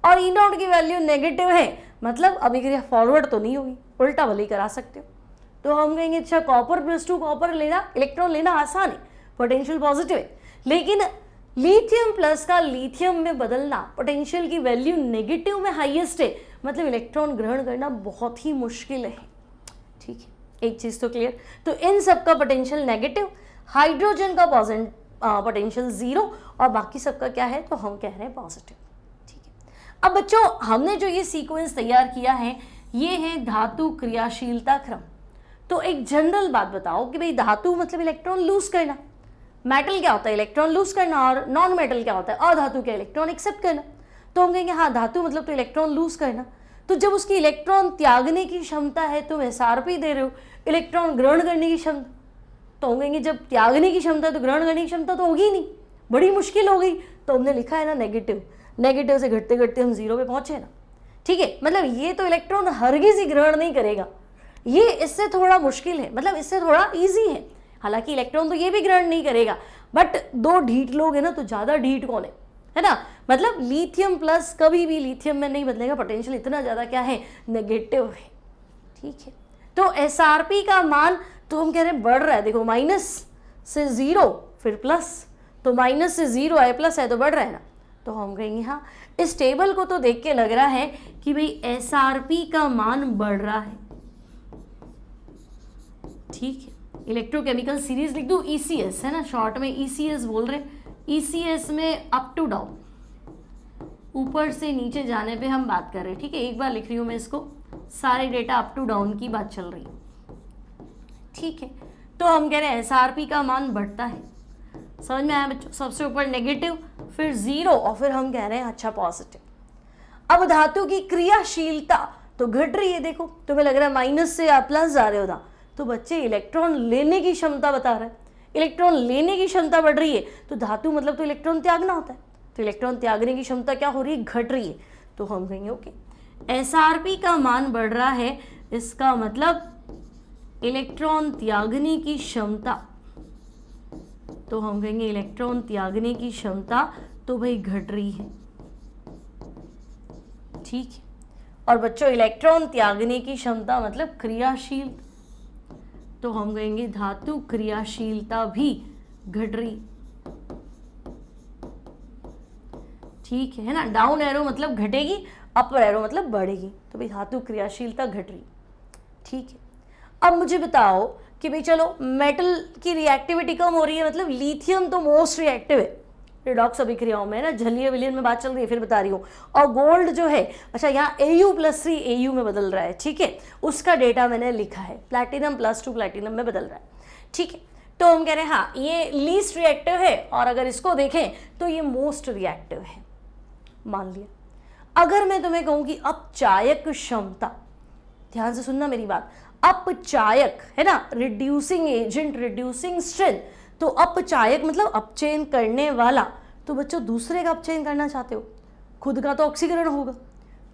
और ई नॉट की वैल्यू नेगेटिव है मतलब अभिक्रिया फॉरवर्ड तो नहीं होगी, उल्टा भले ही करा सकते हो। तो हम कहेंगे अच्छा कॉपर प्लस 2 कॉपर लेना, इलेक्ट्रॉन लेना आसान है, पोटेंशियल पॉजिटिव है, लेकिन लिथियम प्लस का लिथियम में बदलना, पोटेंशियल की वैल्यू नेगेटिव में हाईएस्ट है, मतलब इलेक्ट्रॉन ग्रहण करना बहुत ही मुश्किल है, ठीक है। एक चीज तो क्लियर, तो इन सब का पोटेंशियल नेगेटिव, हाइड्रोजन का पोटेंशियल 0 और बाकी सबका क्या है तो हम कह रहे हैं पॉजिटिव, ठीक है। अब बच्चों हमने जो ये सीक्वेंस तैयार किया है ये है धातु क्रियाशीलता क्रम। तो एक जनरल बात बताओ कि भाई धातु मतलब इलेक्ट्रॉन लूज करना, मेटल क्या होता है इलेक्ट्रॉन लूज करना, और नॉन मेटल क्या होता है अधातु क्या इलेक्ट्रॉन एक्सेप्ट करना। तो हम कहेंगे हाँ धातु मतलब तो इलेक्ट्रॉन लूज करना, तो जब उसकी इलेक्ट्रॉन त्यागने की क्षमता है तुम एसआरपी दे रहे हो, इलेक्ट्रॉन ग्रहण करने की क्षमता, तो हम कहेंगे जब त्यागने की क्षमता तो ग्रहण करने की क्षमता तो होगी नहीं, बड़ी मुश्किल हो गई। तो हमने लिखा है ना नेगेटिव, नेगेटिव से घटते घटते हम 0 पे पहुंचे ना, ठीक है। मतलब ये तो इलेक्ट्रॉन हरगिज ही ग्रहण नहीं करेगा, ये इससे थोड़ा मुश्किल है, मतलब इससे थोड़ा इजी है। हालांकि इलेक्ट्रॉन तो ये भी ग्रहण नहीं करेगा, बट 2 ढीठ लोग हैं ना, तो ज़्यादा ढीठ कौन है ना, मतलब लिथियम प्लस कभी भी लिथियम में नहीं बदलेगा, पोटेंशियल इतना ज़्यादा क्या है नेगेटिव है, ठीक है। तो एसआरपी का मान तो हम कह रहे हैं बढ़ रहा है, देखो माइनस से 0 फिर प्लस, तो माइनस से 0 आए प्लस है तो बढ़ रहा है ना, तो हम कहेंगे हाँ इस टेबल को तो देख के लग रहा है कि भाई एसआरपी का मान बढ़ रहा है, ठीक है। इलेक्ट्रोकेमिकल सीरीज लिख दूं, ईसीएस है ना, शॉर्ट में ईसीएस बोल रहे हैं। ईसीएस में अप टू डाउन, ऊपर से नीचे जाने पे हम बात कर रहे हैं, ठीक है। एक बार लिख रही हूं मैं इसको, सारे डेटा अप टू डाउन की बात चल रही है, ठीक है। तो हम कह रहे हैं एसआरपी का मान बढ़ता है, समझ में आया बच्चों, सबसे ऊपर नेगेटिव फिर 0 और फिर हम कह रहे हैं अच्छा पॉजिटिव। अब धातु की क्रियाशीलता तो घट रही है, देखो तुम्हें लग रहा है माइनस से आप प्लस जा रहे हो था, तो बच्चे इलेक्ट्रॉन लेने की क्षमता बता रहा है, इलेक्ट्रॉन लेने की क्षमता बढ़ रही है, तो धातु मतलब तो इलेक्ट्रॉन त्यागना होता है, तो इलेक्ट्रॉन त्यागने की क्षमता क्या हो रही है घट रही है। तो हम कहेंगे ओके एसआरपी का मान बढ़ रहा है, इसका मतलब इलेक्ट्रॉन त्यागने की क्षमता, तो हम कहेंगे इलेक्ट्रॉन त्यागने की क्षमता तो भाई घट रही है, ठीक है। और बच्चों इलेक्ट्रॉन त्यागने की क्षमता मतलब क्रियाशील, तो हम कहेंगे धातु क्रियाशीलता भी घट रही, ठीक है ना। डाउन एरो मतलब घटेगी, अपर एरो मतलब बढ़ेगी, तो भाई धातु क्रियाशीलता घट रही, ठीक है। अब मुझे बताओ कि भाई चलो मेटल की रिएक्टिविटी कम हो रही है, मतलब लिथियम तो मोस्ट रिएक्टिव है रिडॉक्स अभिक्रियाओं में ना, जलीय विलयन में बात चल रही है, फिर बता रही हूँ। और गोल्ड जो है अच्छा यहाँ Au+3 Au में बदल रहा है, ठीक है, उसका डेटा मैंने लिखा है, प्लैटिनम +2 प्लैटिनम में बदल रहा है, ठीक है। तो हम कह रहे हैं हाँ ये लीस्ट रिएक्टिव है, और अगर इसको देखें तो ये मोस्ट रिएक्टिव है, मान लिया। अगर मैं तुम्हें कहूँ कि अपचायक क्षमता, ध्यान से सुनना मेरी बात, अपचायक है ना, रिड्यूसिंग एजेंट, रिड्यूसिंग स्ट्रेंथ, तो अपचायक मतलब अपचयन करने वाला, तो बच्चों दूसरे का अपचयन करना चाहते हो, खुद का तो ऑक्सीकरण होगा,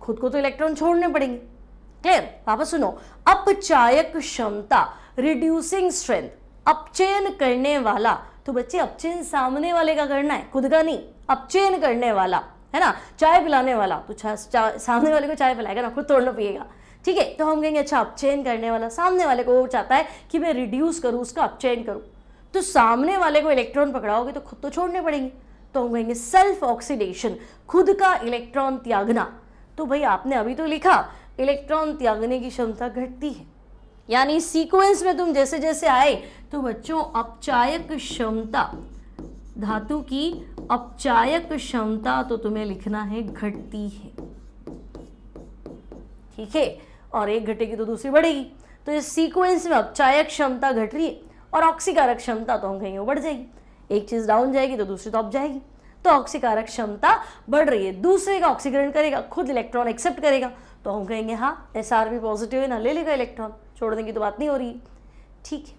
खुद को तो इलेक्ट्रॉन छोड़ने पड़ेंगे, क्लियर। वापस सुनो, अपचायक क्षमता, रिड्यूसिंग स्ट्रेंथ, अपचयन करने वाला, तो बच्चे अपचयन सामने वाले का करना है, खुद का नहीं, अपचयन करने वाला है ना, चाय पिलाने वाला तो सामने वाले को चाय पिलाएगा ना, खुद तोड़ना पिएगा, ठीक है, तो हम कहेंगे अच्छा अपचयन करने वाला, सामने वाले को वो चाहता है कि मैं रिड्यूस करूँ, उसका अपचयन करूँ, तो सामने वाले को इलेक्ट्रॉन पकड़ाओगे तो खुद तो छोड़ने पड़ेंगे, तो हम कहेंगे सेल्फ ऑक्सीडेशन, खुद का इलेक्ट्रॉन त्यागना। तो भाई आपने अभी तो लिखा इलेक्ट्रॉन त्यागने की क्षमता घटती है, यानी सीक्वेंस में तुम जैसे जैसे आए तो बच्चों अपचायक क्षमता, धातु की अपचायक क्षमता तो तुम्हें लिखना है घटती है, ठीक है, और एक घटेगी तो दूसरी बढ़ेगी, तो इस सीक्वेंस में अपचायक क्षमता घट रही है और ऑक्सीकारक क्षमता तो हम कहेंगे वो बढ़ जाएगी, एक चीज डाउन जाएगी तो दूसरी तो अप जाएगी, तो ऑक्सीकारक क्षमता बढ़ रही है, दूसरे का ऑक्सीकरण करेगा, खुद इलेक्ट्रॉन एक्सेप्ट करेगा, तो हम कहेंगे हाँ एसआर भी पॉजिटिव है ना, ले लेगा इलेक्ट्रॉन, छोड़ने की तो बात नहीं हो रही, ठीक है।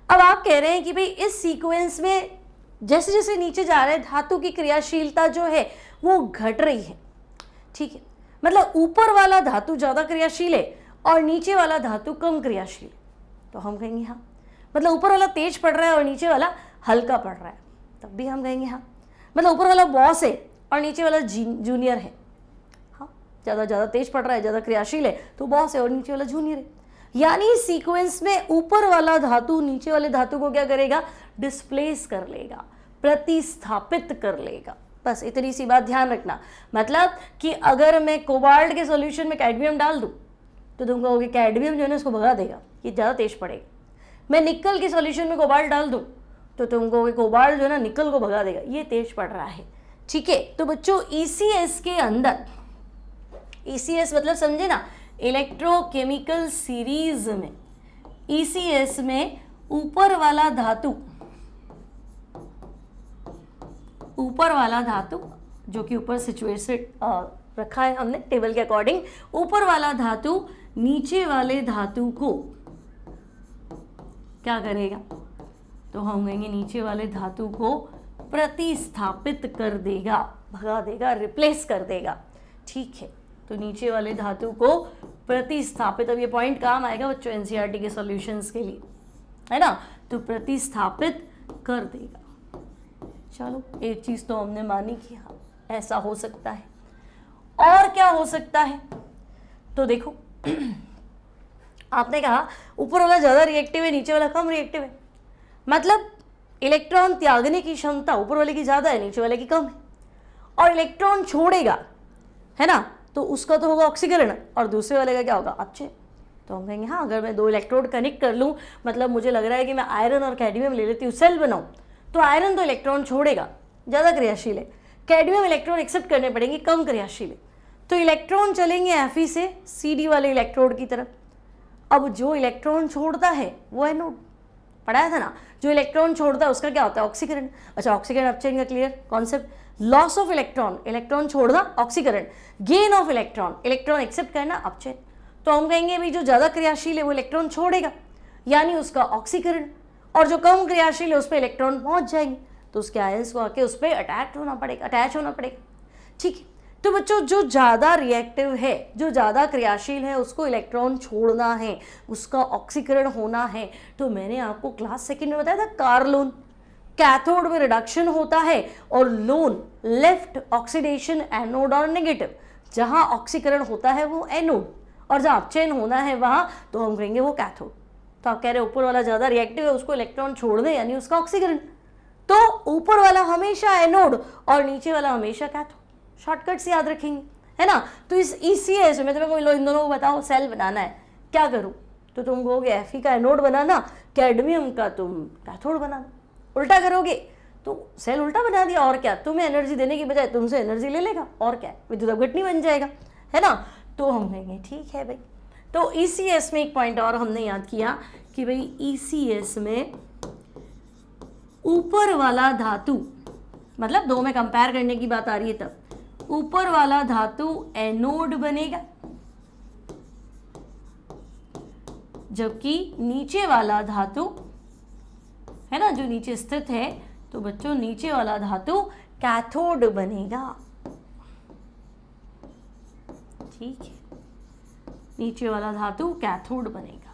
अब आप कह रहे हैं कि भाई इस सीक्वेंस में जैसे जैसे नीचे जा रहे हैं धातु की क्रियाशीलता जो है वो घट रही है, ठीक है, मतलब ऊपर वाला धातु ज़्यादा क्रियाशील है और नीचे वाला धातु कम क्रियाशील है, तो हम कहेंगे हाँ, मतलब ऊपर वाला तेज पड़ रहा है और नीचे वाला हल्का पड़ रहा है, तब भी हम कहेंगे हाँ, मतलब ऊपर वाला बॉस है और नीचे वाला जूनियर है, हाँ, ज़्यादा तेज पड़ रहा है, ज़्यादा क्रियाशील है तो बॉस है और नीचे वाला जूनियर है, यानी सीक्वेंस में ऊपर वाला धातु नीचे वाले धातु को क्या करेगा, डिस्प्लेस कर लेगा, प्रतिस्थापित कर लेगा, बस इतनी सी बात ध्यान रखना। मतलब कि अगर मैं कोबाल्ट के सॉल्यूशन में कैडमियम डाल दूं तो तुम कहोगे कैडमियम जो है ना उसको भगा देगा, ये ज़्यादा तेज पड़ेगा, मैं निकल के सॉल्यूशन में कोबाल्ट डाल दूं तो तुम कहोगे कोबाल्ट जो है ना निकल को भगा देगा, ये तेज पड़ रहा है, ठीक है। तो बच्चों ECS के अंदर, ECS मतलब समझे ना, इलेक्ट्रोकेमिकल सीरीज में, ECS में ऊपर वाला धातु जो कि ऊपर सिचुएटेड रखा है हमने टेबल के अकॉर्डिंग, ऊपर वाला धातु नीचे वाले धातु को क्या करेगा, तो हम कहेंगे नीचे वाले धातु को प्रतिस्थापित कर देगा, भगा देगा, रिप्लेस कर देगा, ठीक है। तो नीचे वाले धातु को प्रतिस्थापित, अब ये पॉइंट काम आएगा बच्चों NCERT के सॉल्यूशंस के लिए, है ना, तो प्रतिस्थापित कर देगा। चलो एक चीज तो हमने मानी कि हाँ ऐसा हो सकता है, और क्या हो सकता है, तो देखो आपने कहा ऊपर वाला ज्यादा रिएक्टिव है, नीचे वाला कम रिएक्टिव है, मतलब इलेक्ट्रॉन त्यागने की क्षमता ऊपर वाले की ज्यादा है, नीचे वाले की कम है, और इलेक्ट्रॉन छोड़ेगा, है ना, तो उसका तो होगा ऑक्सीकरण और दूसरे वाले का क्या होगा, अपचय। तो हम कहेंगे हाँ अगर मैं दो इलेक्ट्रोड कनेक्ट कर लूँ, मतलब मुझे लग रहा है कि मैं आयरन और कैडमियम ले लेती हूँ, सेल बनाऊँ, तो आयरन तो इलेक्ट्रॉन छोड़ेगा, ज़्यादा क्रियाशील है, कैडमियम इलेक्ट्रॉन एक्सेप्ट करने पड़ेंगे, कम क्रियाशील है, तो इलेक्ट्रॉन चलेंगे Fe से CD वाले इलेक्ट्रोड की तरफ। अब जो इलेक्ट्रॉन छोड़ता है वो एनोड, पढ़ाया था ना, जो इलेक्ट्रॉन छोड़ता है उसका क्या होता है, ऑक्सीकरण। अच्छा ऑक्सीकरण अपचयन का clear concept, loss of electron, electron छोड़ना ऑक्सीकरण, gain of electron, electron accept करना अपचयन। तो हम कहेंगे भाई जो ज़्यादा क्रियाशील है वो इलेक्ट्रॉन छोड़ेगा, यानी उसका ऑक्सीकरण, और जो कम क्रियाशील है उस पर इलेक्ट्रॉन पहुंच जाएंगे, तो उसके आयंस को आके उस पर अटैच होना पड़ेगा, ठीक है। तो बच्चों जो ज़्यादा रिएक्टिव है, जो ज़्यादा क्रियाशील है, उसको इलेक्ट्रॉन छोड़ना है, उसका ऑक्सीकरण होना है। तो मैंने आपको क्लास सेकंड में बताया था कार्लोन, कैथोड में रिडक्शन होता है और लोन लेफ्ट ऑक्सीडेशन एनोड और नेगेटिव, जहाँ ऑक्सीकरण होता है वो एनोड और जहाँ अपचयन होना है वहाँ तो हम कहेंगे वो कैथोड। तो आप कह रहे हैं ऊपर वाला ज़्यादा रिएक्टिव है, उसको इलेक्ट्रॉन छोड़ दे यानी उसका ऑक्सीकरण, तो ऊपर वाला हमेशा एनोड और नीचे वाला हमेशा कैथोड, शॉर्टकट से याद रखेंगे, है ना। तो इस ECS में तुम्हें कोई इन दोनों को बताओ सेल बनाना है, क्या करूँ, तो तुम कहोगे Fe का एनोड बनाना, कैडमियम का तुम कैथोड बनाना, उल्टा करोगे तो सेल उल्टा बना दिया, और क्या, तुम्हें एनर्जी देने की बजाय तुमसे एनर्जी ले लेगा, और क्या, विद्युत अपघटनी बन जाएगा, है ना। तो हम कहेंगे ठीक है भाई। तो ECS में एक पॉइंट और हमने याद किया कि भाई ECS में ऊपर वाला धातु, मतलब दो में कंपेयर करने की बात आ रही है, तब ऊपर वाला धातु एनोड बनेगा जबकि नीचे वाला धातु, है ना, जो नीचे स्थित है, तो बच्चों नीचे वाला धातु कैथोड बनेगा, ठीक है, नीचे वाला धातु कैथोड बनेगा,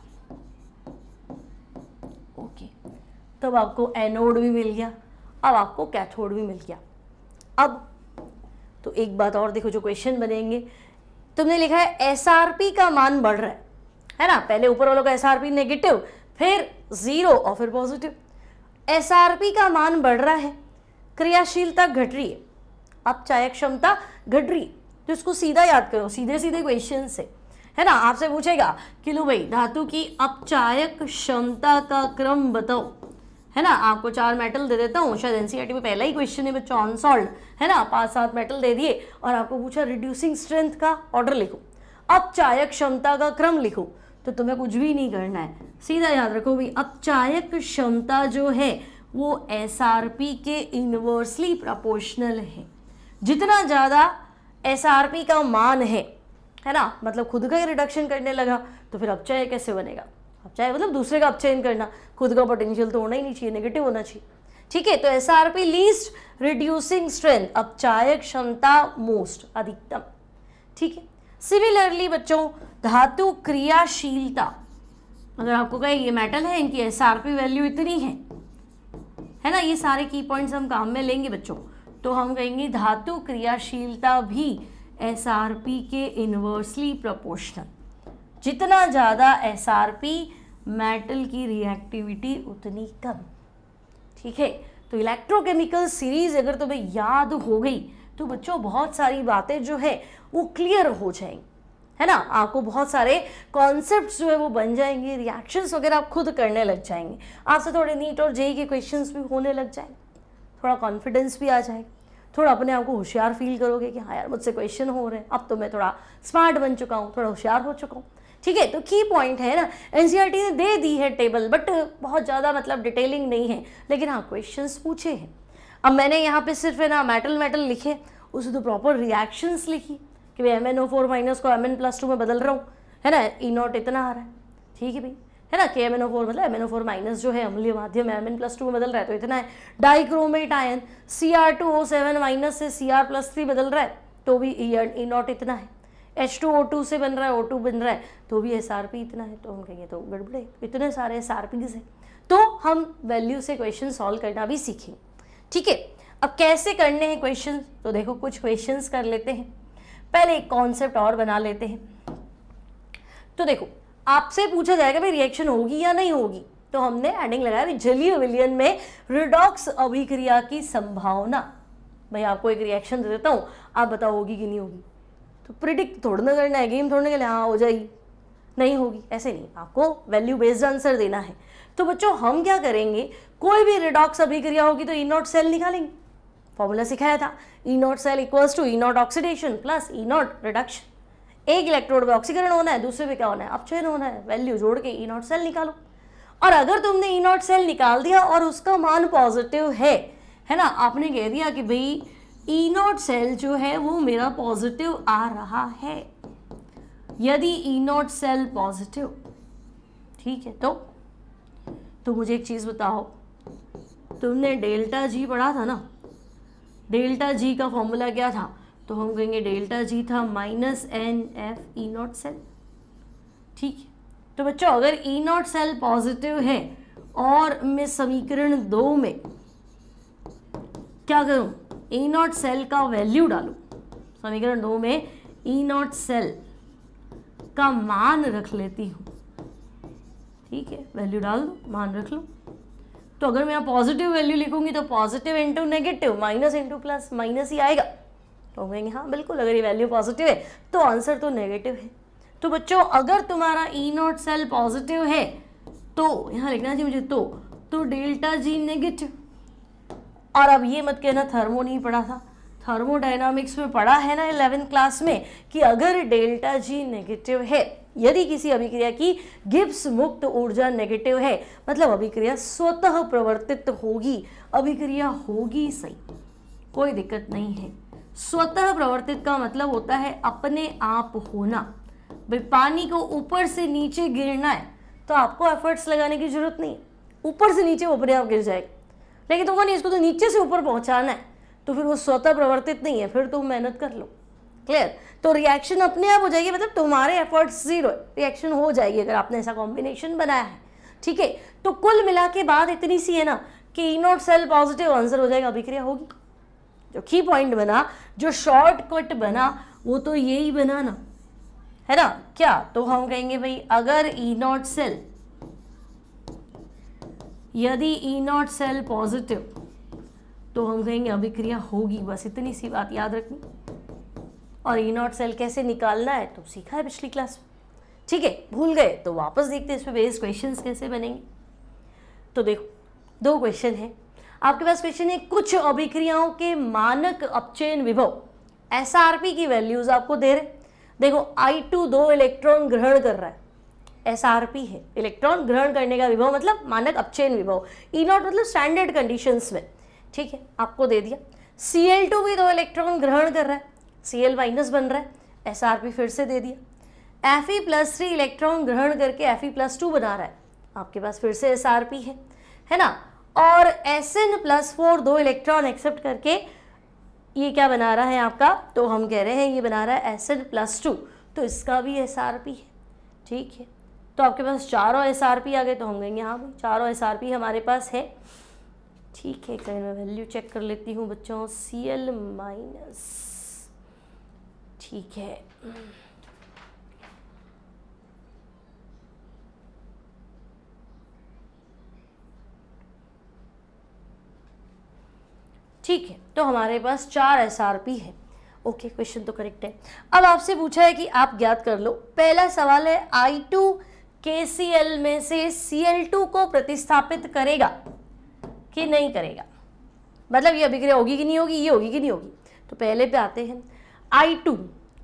ओके। तब आपको एनोड भी मिल गया, अब आपको कैथोड भी मिल गया। अब तो एक बात और देखो, जो क्वेश्चन बनेंगे तुमने लिखा है एसआरपी का मान बढ़ रहा है ना, पहले ऊपर वालों का एसआरपी नेगेटिव, फिर 0 और फिर पॉजिटिव। एसआरपी का मान बढ़ रहा है, क्रियाशीलता घट रही है, अपचायक क्षमता घट रही है। तो इसको सीधा याद करो, सीधे सीधे क्वेश्चन से, है ना। आपसे पूछेगा कि लो भाई धातु की अपचायक क्षमता का क्रम बताओ, है ना। आपको 4 मेटल दे देता हूँ, शायद एनसीईआरटी में पहला ही क्वेश्चन है बच्चों अनसॉल्व्ड, है ना। 5-7 मेटल दे दिए और आपको पूछा रिड्यूसिंग स्ट्रेंथ का ऑर्डर लिखो, अपचायक क्षमता का क्रम लिखो। तो तुम्हें कुछ भी नहीं करना है, सीधा याद रखो भाई अपचायक क्षमता जो है वो एसआरपी के इनवर्सली प्रोपोर्शनल है। जितना ज़्यादा एसआरपी का मान है ना, मतलब खुद का ही रिडक्शन करने लगा तो फिर अपचय कैसे बनेगा। अपचय मतलब दूसरे का अपचयन करना, खुद का पोटेंशियल तो होना ही नहीं चाहिए, नेगेटिव होना चाहिए। ठीक है, तो एसआरपी लीस्ट रिड्यूसिंग स्ट्रेंथ, अपचायक क्षमता मोस्ट अधिकतम। ठीक है, सिमिलरली बच्चों धातु क्रियाशीलता, अगर आपको कहे ये मेटल है इनकी एसआरपी वैल्यू इतनी है ना, ये सारे की पॉइंट्स हम काम में लेंगे बच्चों, तो हम कहेंगे धातु क्रियाशीलता भी एसआरपी के इनवर्सली प्रोपोर्शनल। जितना ज़्यादा एसआरपी मेटल की रिएक्टिविटी उतनी कम। ठीक है, तो इलेक्ट्रोकेमिकल सीरीज अगर तुम्हें याद हो गई तो बच्चों बहुत सारी बातें जो है वो क्लियर हो जाएंगी, है ना। आपको बहुत सारे कॉन्सेप्ट्स जो है वो बन जाएंगे, रिएक्शंस वगैरह आप खुद करने लग जाएंगे, आपसे थोड़े नीट और जेई के क्वेश्चंस भी होने लग जाएंगे, थोड़ा कॉन्फिडेंस भी आ जाएगा, थोड़ा अपने आप को होशियार फील करोगे कि हाँ यार मुझसे क्वेश्चन हो रहे हैं, अब तो मैं थोड़ा स्मार्ट बन चुका हूँ, थोड़ा होशियार हो चुका हूँ। ठीक है, तो की पॉइंट है ना, एनसीईआरटी ने दे दी है टेबल, बट बहुत ज़्यादा मतलब डिटेलिंग नहीं है, लेकिन हाँ क्वेश्चंस पूछे हैं। अब मैंने यहाँ पे सिर्फ है ना मेटल लिखे, उसे तो प्रॉपर रिएक्शंस लिखी कि भाई MnO4 माइनस को Mn+2 में बदल रहा हूँ, है ना, E0 इतना आ रहा है। ठीक है भाई, है ना, कि MnO4 मतलब MnO4 माइनस जो है अम्लीय माध्यम Mn+2 में बदल रहा है तो इतना है। डाइक्रोमेट आयन Cr2O7 माइनस से Cr+3 बदल रहा है तो भी E0 इतना है। H2O2 से बन रहा है O2 बन रहा है तो भी SRP इतना है, तो हम कहेंगे तो गड़बड़े, इतने सारे SRPs हैं। तो हम वैल्यू से क्वेश्चन सॉल्व करना भी सीखेंगे। ठीक है, अब कैसे करने हैं क्वेश्चन, तो देखो कुछ क्वेश्चंस कर लेते हैं, पहले एक कॉन्सेप्ट और बना लेते हैं। तो देखो आपसे पूछा जाएगा भाई रिएक्शन होगी या नहीं होगी, तो हमने एडिंग लगाया जलीय विलयन में रिडॉक्स अभिक्रिया की संभावना। भाई आपको एक रिएक्शन दे देता हूँ, आप बताओ होगी कि नहीं होगी, तो प्रिडिक्ट थोड़ा ना करना है, गेम थोड़ने के लिए हाँ हो जाएगी नहीं होगी, ऐसे नहीं, आपको वैल्यू बेस्ड आंसर देना है। तो बच्चों हम क्या करेंगे, कोई भी रिडॉक्स अभिक्रिया होगी तो E0 सेल निकालेंगे, फॉर्मूला सिखाया था, E0 cell equals to E0 oxidation plus E0 reduction. एक इलेक्ट्रोड पे ऑक्सीकरण होना है, दूसरे पे क्या होना है, अपचयन होना है, वैल्यू जोड़ के E0 सेल निकालो। और अगर तुमने E0 सेल निकाल दिया और उसका मान पॉजिटिव है ना, आपने कह दिया कि भाई E0 सेल जो है वो मेरा पॉजिटिव आ रहा है। यदि E0 सेल पॉजिटिव, ठीक है, तो मुझे एक चीज बताओ, तुमने डेल्टा जी पढ़ा था ना, डेल्टा जी का फॉर्मूला क्या था, तो हम कहेंगे डेल्टा जी था -NF E0 सेल। ठीक है, तो बच्चों अगर E0 सेल पॉजिटिव है और मैं समीकरण 2 में क्या करूं, E0 सेल का वैल्यू डालूं, समीकरण 2 में E0 सेल का मान रख लेती हूं। ठीक है, वैल्यू डाल दो, मान रख लो। तो अगर मैं यहाँ पॉजिटिव वैल्यू लिखूंगी तो positive into negative, minus into plus, minus ही आएगा। तो कहेंगे हाँ बिल्कुल, अगर ये वैल्यू पॉजिटिव है तो आंसर तो नेगेटिव है। तो बच्चों अगर तुम्हारा E0 सेल पॉजिटिव है तो यहाँ लिखना चाहिए मुझे, तो डेल्टा जी नेगेटिव। और अब ये मत कहना थर्मो नहीं पढ़ा था, थर्मोडायनामिक्स में पढ़ा है ना 11th क्लास में कि अगर डेल्टा जी नेगेटिव है, यदि किसी अभिक्रिया की गिब्स मुक्त ऊर्जा नेगेटिव है, मतलब अभिक्रिया स्वतः प्रवर्तित होगी, अभिक्रिया होगी सही, कोई दिक्कत नहीं है। स्वतः प्रवर्तित का मतलब होता है अपने आप होना। भाई पानी को ऊपर से नीचे गिरना है तो आपको एफर्ट्स लगाने की जरूरत नहीं, ऊपर से नीचे वो अपने आप गिर जाएगा। लेकिन तुमको नहीं, इसको तो नीचे से ऊपर पहुंचाना है, तो फिर वो स्वतः प्रवर्तित नहीं है, फिर तुम मेहनत कर लो। क्लियर, तो रिएक्शन अपने आप हो जाएगी, मतलब तुम्हारे एफर्ट्स जीरो, रिएक्शन हो जाएगी अगर आपने ऐसा कॉम्बिनेशन बनाया है। ठीक है, तो कुल मिला के बात इतनी सी है ना कि E0 सेल पॉजिटिव, आंसर हो जाएगा अभिक्रिया होगी। जो की पॉइंट बना, जो शॉर्टकट बना, वो तो यही बना ना है ना क्या, तो हम कहेंगे भाई अगर ई नॉट सेल, यदि ई नॉट सेल पॉजिटिव तो हम कहेंगे अभिक्रिया होगी, बस इतनी सी बात याद रखनी। और ई नॉट सेल कैसे निकालना है तो सीखा है पिछली क्लास में, ठीक है, भूल गए तो वापस देखते हैं इस पे बेस्ड क्वेश्चंस कैसे बनेंगे। तो देखो 2 क्वेश्चन है आपके पास। क्वेश्चन है कुछ अभिक्रियाओं के मानक अपचयन विभव SRP की वैल्यूज आपको दे रहे। देखो I2 2 इलेक्ट्रॉन ग्रहण कर रहा है, SRP है इलेक्ट्रॉन ग्रहण करने का विभव, मतलब मानक अपचयन विभव। ई नॉट मतलब स्टैंडर्ड कंडीशंस में, ठीक है, आपको दे दिया। Cl2 भी 2 इलेक्ट्रॉन ग्रहण कर रहा है, Cl माइनस बन रहा है, SRP फिर से दे दिया। Fe+3 इलेक्ट्रॉन ग्रहण करके Fe+2 बना रहा है, आपके पास फिर से SRP है ना। और Sn+4 2 इलेक्ट्रॉन एक्सेप्ट करके ये क्या बना रहा है आपका, तो हम कह रहे हैं ये बना रहा है Sn+2, तो इसका भी SRP है, ठीक है। तो आपके पास चारों SRP आ गए, तो हम कहेंगे हाँ भाई चारों SRP हमारे पास है, ठीक है। कहीं मैं वैल्यू चेक कर लेती हूँ बच्चों, Cl माइनस, ठीक है, ठीक है। तो हमारे पास 4 SRP है, ओके, क्वेश्चन तो करेक्ट है। अब आपसे पूछा है कि आप ज्ञात कर लो, पहला सवाल है I2 KCl में से Cl2 को प्रतिस्थापित करेगा कि नहीं करेगा, मतलब ये अभिक्रिया होगी कि नहीं होगी, ये होगी कि नहीं होगी। तो पहले पे आते हैं, I2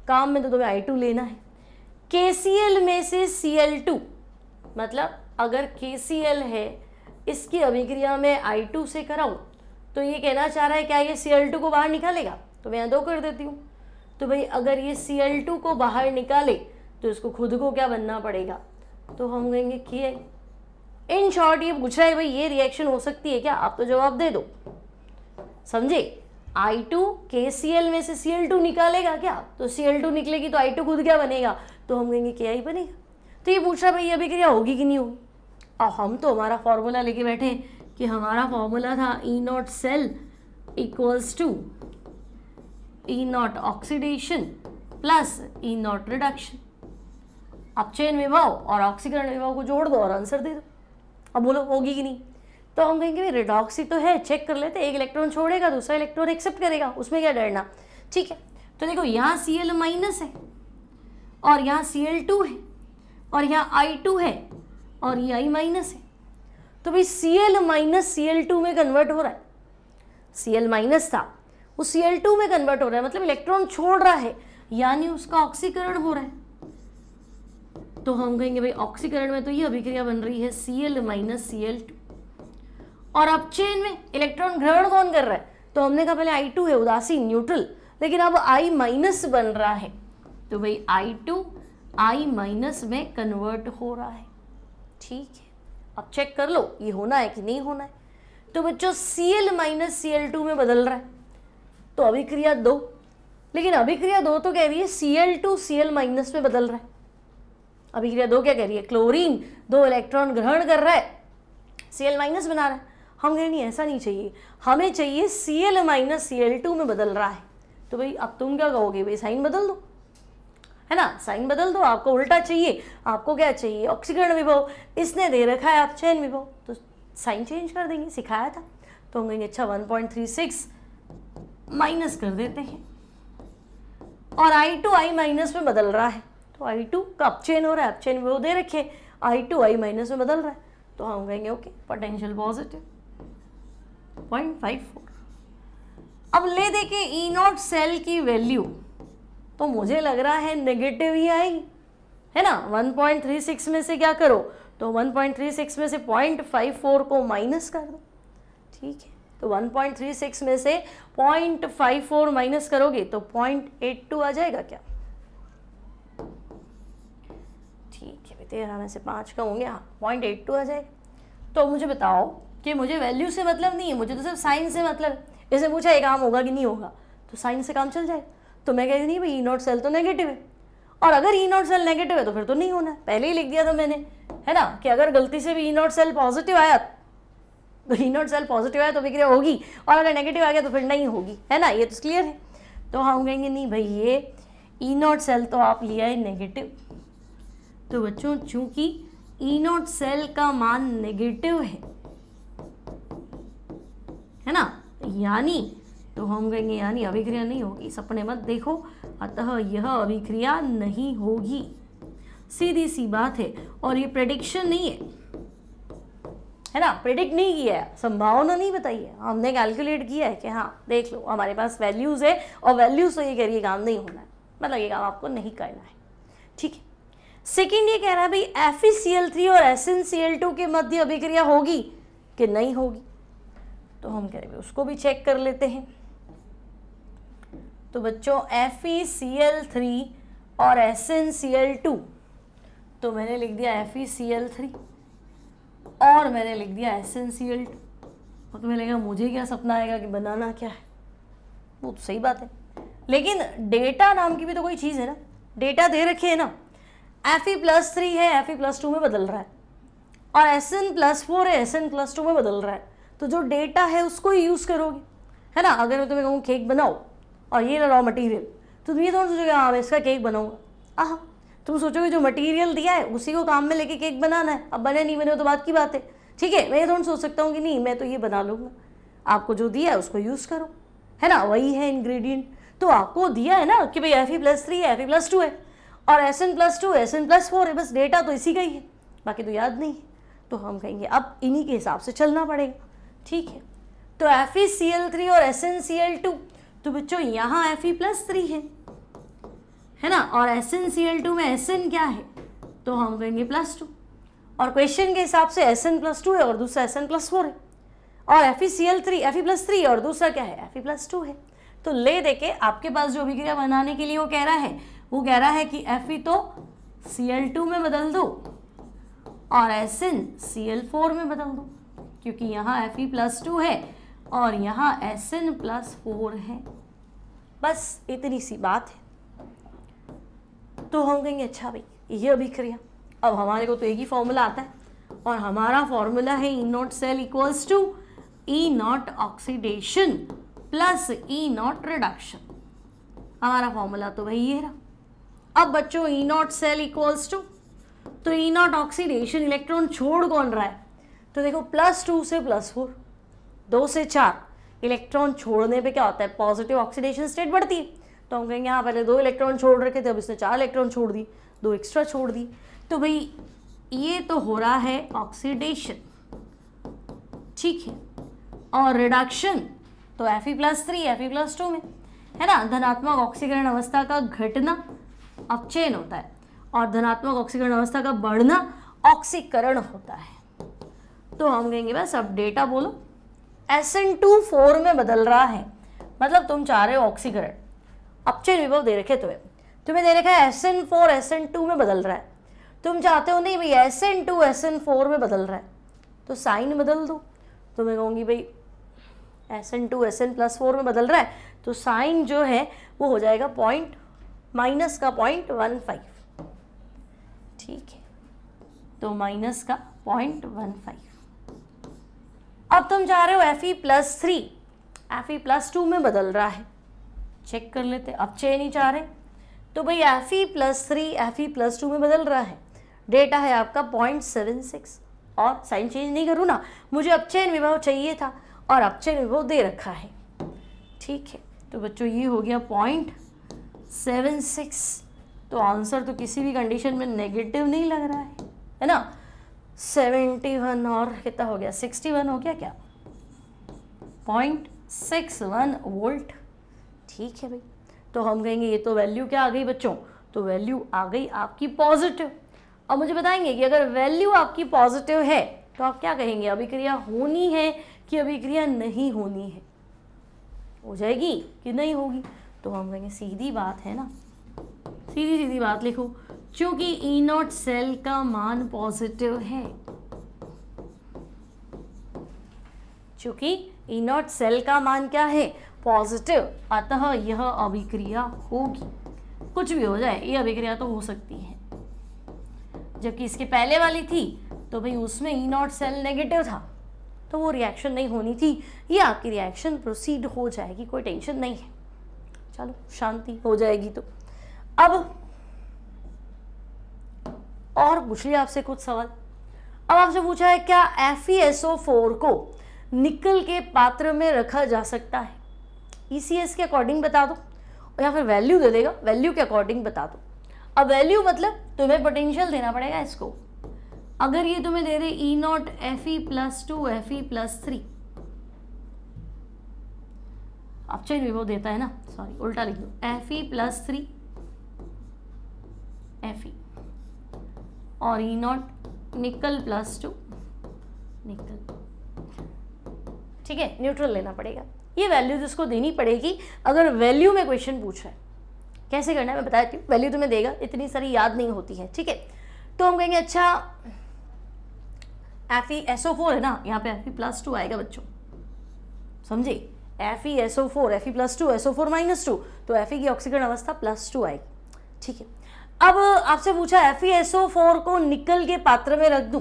काम में तो तुम्हें I2 लेना है, KCl में से Cl2 मतलब अगर KCl है इसकी अभिक्रिया में I2 से कराऊं तो ये कहना चाह रहा है क्या ये Cl2 को बाहर निकालेगा, तो मैं यहाँ 2 कर देती हूँ। तो भाई अगर ये Cl2 को बाहर निकाले तो इसको खुद को क्या बनना पड़ेगा, तो हम कहेंगे कि इन शॉर्ट ये पूछ रहा है भाई ये रिएक्शन हो सकती है क्या, आप तो जवाब दे दो, समझे। I2 KCl में से Cl2 निकालेगा क्या, तो Cl2 निकलेगी तो I2 खुद क्या बनेगा, तो हम कहेंगे Ki बनेगा। तो ये पूछ रहा भाई ये अभिक्रिया होगी कि नहीं होगी। और हम तो हमारा फॉर्मूला लेके बैठे कि हमारा फॉर्मूला था E naught cell equals to E naught oxidation plus E naught reduction. अपचयन विभव और ऑक्सीकरण विभव को जोड़ दो और आंसर दे दो। अब बोलो होगी कि नहीं, तो हम कहेंगे भाई रिडॉक्सी तो है, चेक कर लेते, एक इलेक्ट्रॉन छोड़ेगा दूसरा इलेक्ट्रॉन एक्सेप्ट करेगा, उसमें क्या डरना, ठीक है। तो देखो यहाँ Cl माइनस है और यहाँ Cl2 है और यहाँ I2 है और ये I माइनस है, तो भाई Cl माइनस Cl2 में कन्वर्ट हो रहा है, Cl माइनस था वो Cl2 में कन्वर्ट हो रहा है, मतलब इलेक्ट्रॉन छोड़ रहा है, यानी उसका ऑक्सीकरण हो रहा है। तो हम कहेंगे भाई ऑक्सीकरण में तो ये अभिक्रिया बन रही है Cl माइनस Cl2। और अपचयन में इलेक्ट्रॉन ग्रहण कौन कर रहा है, तो हमने कहा पहले I2 है उदासीन न्यूट्रल, लेकिन अब I माइनस बन रहा है, तो भाई I2 I माइनस में कन्वर्ट हो रहा है, ठीक है। अब चेक कर लो ये होना है कि नहीं होना है। तो बच्चों Cl माइनस Cl2 में बदल रहा है, तो अभिक्रिया 2, लेकिन अभिक्रिया 2 तो कह रही है Cl2 Cl माइनस में बदल रहा है। अभिक्रिया 2 क्या कह रही है, क्लोरीन 2 इलेक्ट्रॉन ग्रहण कर रहा है, Cl माइनस बना रहा है। हम कह नहीं ऐसा नहीं चाहिए, हमें चाहिए Cl माइनस Cl2 में बदल रहा है। तो भाई अब तुम क्या कहोगे, भाई साइन बदल दो, है ना, साइन बदल दो, आपको उल्टा चाहिए, आपको क्या चाहिए ऑक्सीकरण विभव, इसने दे रखा है अपचयन विभव, तो साइन चेंज कर देंगे, सिखाया था। तो हम कहेंगे अच्छा 1.36 माइनस कर देते हैं, और I2 I माइनस में बदल रहा है, तो I2 का अपचयन हो रहा है, अपचयन विभव दे रखे, I2 I माइनस में बदल रहा है, तो हम कहेंगे ओके पोटेंशियल पॉजिटिव 0.54। अब ले देखे ई नॉट सेल की वैल्यू, तो मुझे लग रहा है नेगेटिव ही आएगी, है ना। 1.36 में से क्या करो, तो 1.36 में से 0.54 को माइनस कर दो, ठीक है। तो 1.36 में से 0.54 माइनस करोगे तो 0.82 आ जाएगा क्या, ठीक है। 13 में से 5 कम होंगे, हाँ 0.82 आ जाएगा। तो मुझे बताओ कि मुझे वैल्यू से मतलब नहीं है, मुझे तो सिर्फ साइन से मतलब है। जैसे पूछा ये काम होगा कि नहीं होगा, तो साइन से काम चल जाएगा। तो मैं कह रही नहीं भाई ई नॉट सेल तो नेगेटिव है, और अगर ई नॉट सेल नेगेटिव है तो फिर तो नहीं होना है, पहले ही लिख दिया था मैंने, है ना, कि अगर गलती से भी ई नॉट सेल पॉजिटिव आया तो ई नॉट सेल पॉजिटिव आया तो अभिक्रिया होगी, और अगर नेगेटिव आ गया तो फिर नहीं होगी, है ना, ये तो क्लियर है। तो हम कहेंगे नहीं भाई ये ई नॉट सेल तो आप लिया है नेगेटिव, तो बच्चों चूंकि ई नॉट सेल का मान नेगेटिव है ना, यानी तो हम कहेंगे यानी अभिक्रिया नहीं होगी, सपने मत देखो, अतः यह अभिक्रिया नहीं होगी, सीधी सी बात है। और ये प्रेडिक्शन नहीं है ना, प्रेडिक्ट नहीं किया है, संभावना नहीं बताई है, हमने कैलकुलेट किया है कि हाँ देख लो हमारे पास वैल्यूज है और वैल्यूज तो ये कह रही है काम नहीं होना है, मतलब ये काम आपको नहीं करना है, ठीक है। सेकेंड ये कह रहा है भाई FeCl3 और SnCl2 के मध्य अभिक्रिया होगी कि नहीं होगी, तो हम कह रहे हैं उसको भी चेक कर लेते हैं। तो बच्चों FeCl3 और SnCl2, तो मैंने लिख दिया FeCl3 और मैंने लिख दिया SnCl2। तो मैं लगा मुझे क्या सपना आएगा कि बनाना क्या है, वो तो सही बात है, लेकिन डेटा नाम की भी तो कोई चीज़ है ना, डेटा दे रखे है ना, Fe+3 है Fe+2 में बदल रहा है और Sn+4 है Sn+2 में बदल रहा है, तो जो डेटा है उसको ही यूज़ करोगे, है ना। अगर मैं तुम्हें कहूँ केक बनाओ और ये रॉ मटेरियल, तो तुम ये थोड़ा सोचोगे हाँ मैं इसका केक बनाऊंगा, आह तुम सोचोगे जो मटेरियल दिया है उसी को काम में लेके केक बनाना है, अब बने नहीं बने तो बात की बात है, ठीक है। मैं ये थोड़ा सोच सकता हूँ कि नहीं मैं तो ये बना लूँगा, आपको जो दिया है उसको यूज़ करो, है ना, वही है इंग्रेडिएंट, तो आपको दिया है ना कि भाई Fe+3 है Fe+2 है और Sn+2 Sn+4 है, बस डेटा तो इसी का ही है, बाकी तो याद नहीं है, तो हम कहेंगे अब इन्हीं के हिसाब से चलना पड़ेगा, ठीक है। तो FeCl3 और SnCl2, तो बच्चों यहाँ Fe+3 है ना, और SnCl2 में Sn क्या है, तो हम कहेंगे +2, और क्वेश्चन के हिसाब से Sn+2 है और दूसरा Sn+4 है, और Fe+3 और दूसरा क्या है Fe+2 है। तो ले देके आपके पास जो अभिक्रिया बनाने के लिए वो कह रहा है कि Fe तो Cl2 में बदल दो और Sn Cl4 में बदल दो, क्योंकि यहाँ Fe+2 है और यहाँ Sn+4 है, बस इतनी सी बात है। तो हम कहेंगे अच्छा भाई ये अभिक्रिया, अब हमारे को तो एक ही फॉर्मूला आता है और हमारा फॉर्मूला है E naught cell equals to E naught oxidation plus E naught reduction, हमारा फॉर्मूला तो वही है। अब बच्चों E naught cell equals to, तो ई नॉट ऑक्सीडेशन इलेक्ट्रॉन छोड़ कौन रहा है, तो देखो +2 से +4, 2 से 4, इलेक्ट्रॉन छोड़ने पे क्या होता है पॉजिटिव ऑक्सीडेशन स्टेट बढ़ती है, तो हम कहेंगे हाँ पहले 2 इलेक्ट्रॉन छोड़ रखे थे अब इसने 4 इलेक्ट्रॉन छोड़ दी, 2 एक्स्ट्रा छोड़ दी, तो भाई ये तो हो रहा है ऑक्सीडेशन, ठीक है। और रिडक्शन तो Fe+3 Fe+2 में है ना, धनात्मक ऑक्सीकरण अवस्था का घटना अपचयन होता है और धनात्मक ऑक्सीकरण अवस्था का बढ़ना ऑक्सीकरण होता है, तो हम कहेंगे बस अब डेटा बोलो Sn2 4 में बदल रहा है, मतलब तुम चाह रहे हो ऑक्सीकरण, अपचयन विभव दे रखे तुम्हें दे रखा है Sn4 Sn2 में बदल रहा है, तुम चाहते हो नहीं भाई Sn2 Sn4 में बदल रहा है, तो साइन बदल दो, तो मैं कहूँगी भाई Sn2 Sn+4 में बदल रहा है, तो साइन जो है वो हो जाएगा माइनस का 0.15, ठीक है, तो माइनस का 0.15। अब तुम चाह रहे हो Fe+3 Fe+2 में बदल रहा है, चेक कर लेते, अपचयन ही चाह रहे, तो भाई Fe+3 Fe+2 में बदल रहा है, डेटा है आपका 0.76 और साइन चेंज नहीं करूँ ना, मुझे अपचयन विभव चाहिए था और अपचयन विभव दे रखा है, ठीक है। तो बच्चों ये हो गया 0.76, तो आंसर तो किसी भी कंडीशन में नेगेटिव नहीं लग रहा है ना, 71 और कितना हो गया 61 हो गया क्या, 0.61 वोल्ट, ठीक है भाई। तो हम कहेंगे ये तो वैल्यू क्या आ गई बच्चों, तो वैल्यू आ गई आपकी पॉजिटिव। अब मुझे बताएंगे कि अगर वैल्यू आपकी पॉजिटिव है तो आप क्या कहेंगे, अभिक्रिया होनी है कि अभिक्रिया नहीं होनी है, हो जाएगी कि नहीं होगी, तो हम कहेंगे सीधी बात है ना, सीधी बात लिखो, क्योंकि ई नॉट सेल का मान पॉजिटिव है, क्योंकि ई नॉट सेल का मान क्या है पॉजिटिव, अतः यह अभिक्रिया होगी, कुछ भी हो जाए ये अभिक्रिया तो हो सकती है। जबकि इसके पहले वाली थी तो भाई उसमें ई नॉट सेल नेगेटिव था तो वो रिएक्शन नहीं होनी थी, ये आपकी रिएक्शन प्रोसीड हो जाएगी, कोई टेंशन नहीं है, चलो शांति हो जाएगी। तो अब और पूछ लिया आपसे कुछ सवाल। अब आपसे पूछा है क्या FeSO4 को निकल के पात्र में रखा जा सकता है? ECS के अकॉर्डिंग बता दो, या फिर वैल्यू दे देगा, वैल्यू के अकॉर्डिंग बता दो। अब वैल्यू मतलब तुम्हें पोटेंशियल देना पड़ेगा इसको। अगर ये तुम्हें दे दे E0 Fe+2 Fe+3, अपचयन विभव देता है ना, सॉरी उल्टा लिख दो, Fe+3 Fe और E0 निकल+2 निकल। ठीक है, न्यूट्रल लेना पड़ेगा। ये वैल्यूज इसको देनी पड़ेगी अगर वैल्यू में क्वेश्चन पूछ रहा है। कैसे करना है मैं बताती हूँ। वैल्यू तुम्हें देगा, इतनी सारी याद नहीं होती है। ठीक है, तो हम कहेंगे अच्छा FeSO4 है ना, यहाँ पे Fe+2 आएगा बच्चों, समझे? FeSO4 Fe+2 SO4 -2, तो Fe की ऑक्सीकरण अवस्था +2 आएगी। ठीक है, अब आपसे पूछा FeSO4 को निकल के पात्र में रख दूं,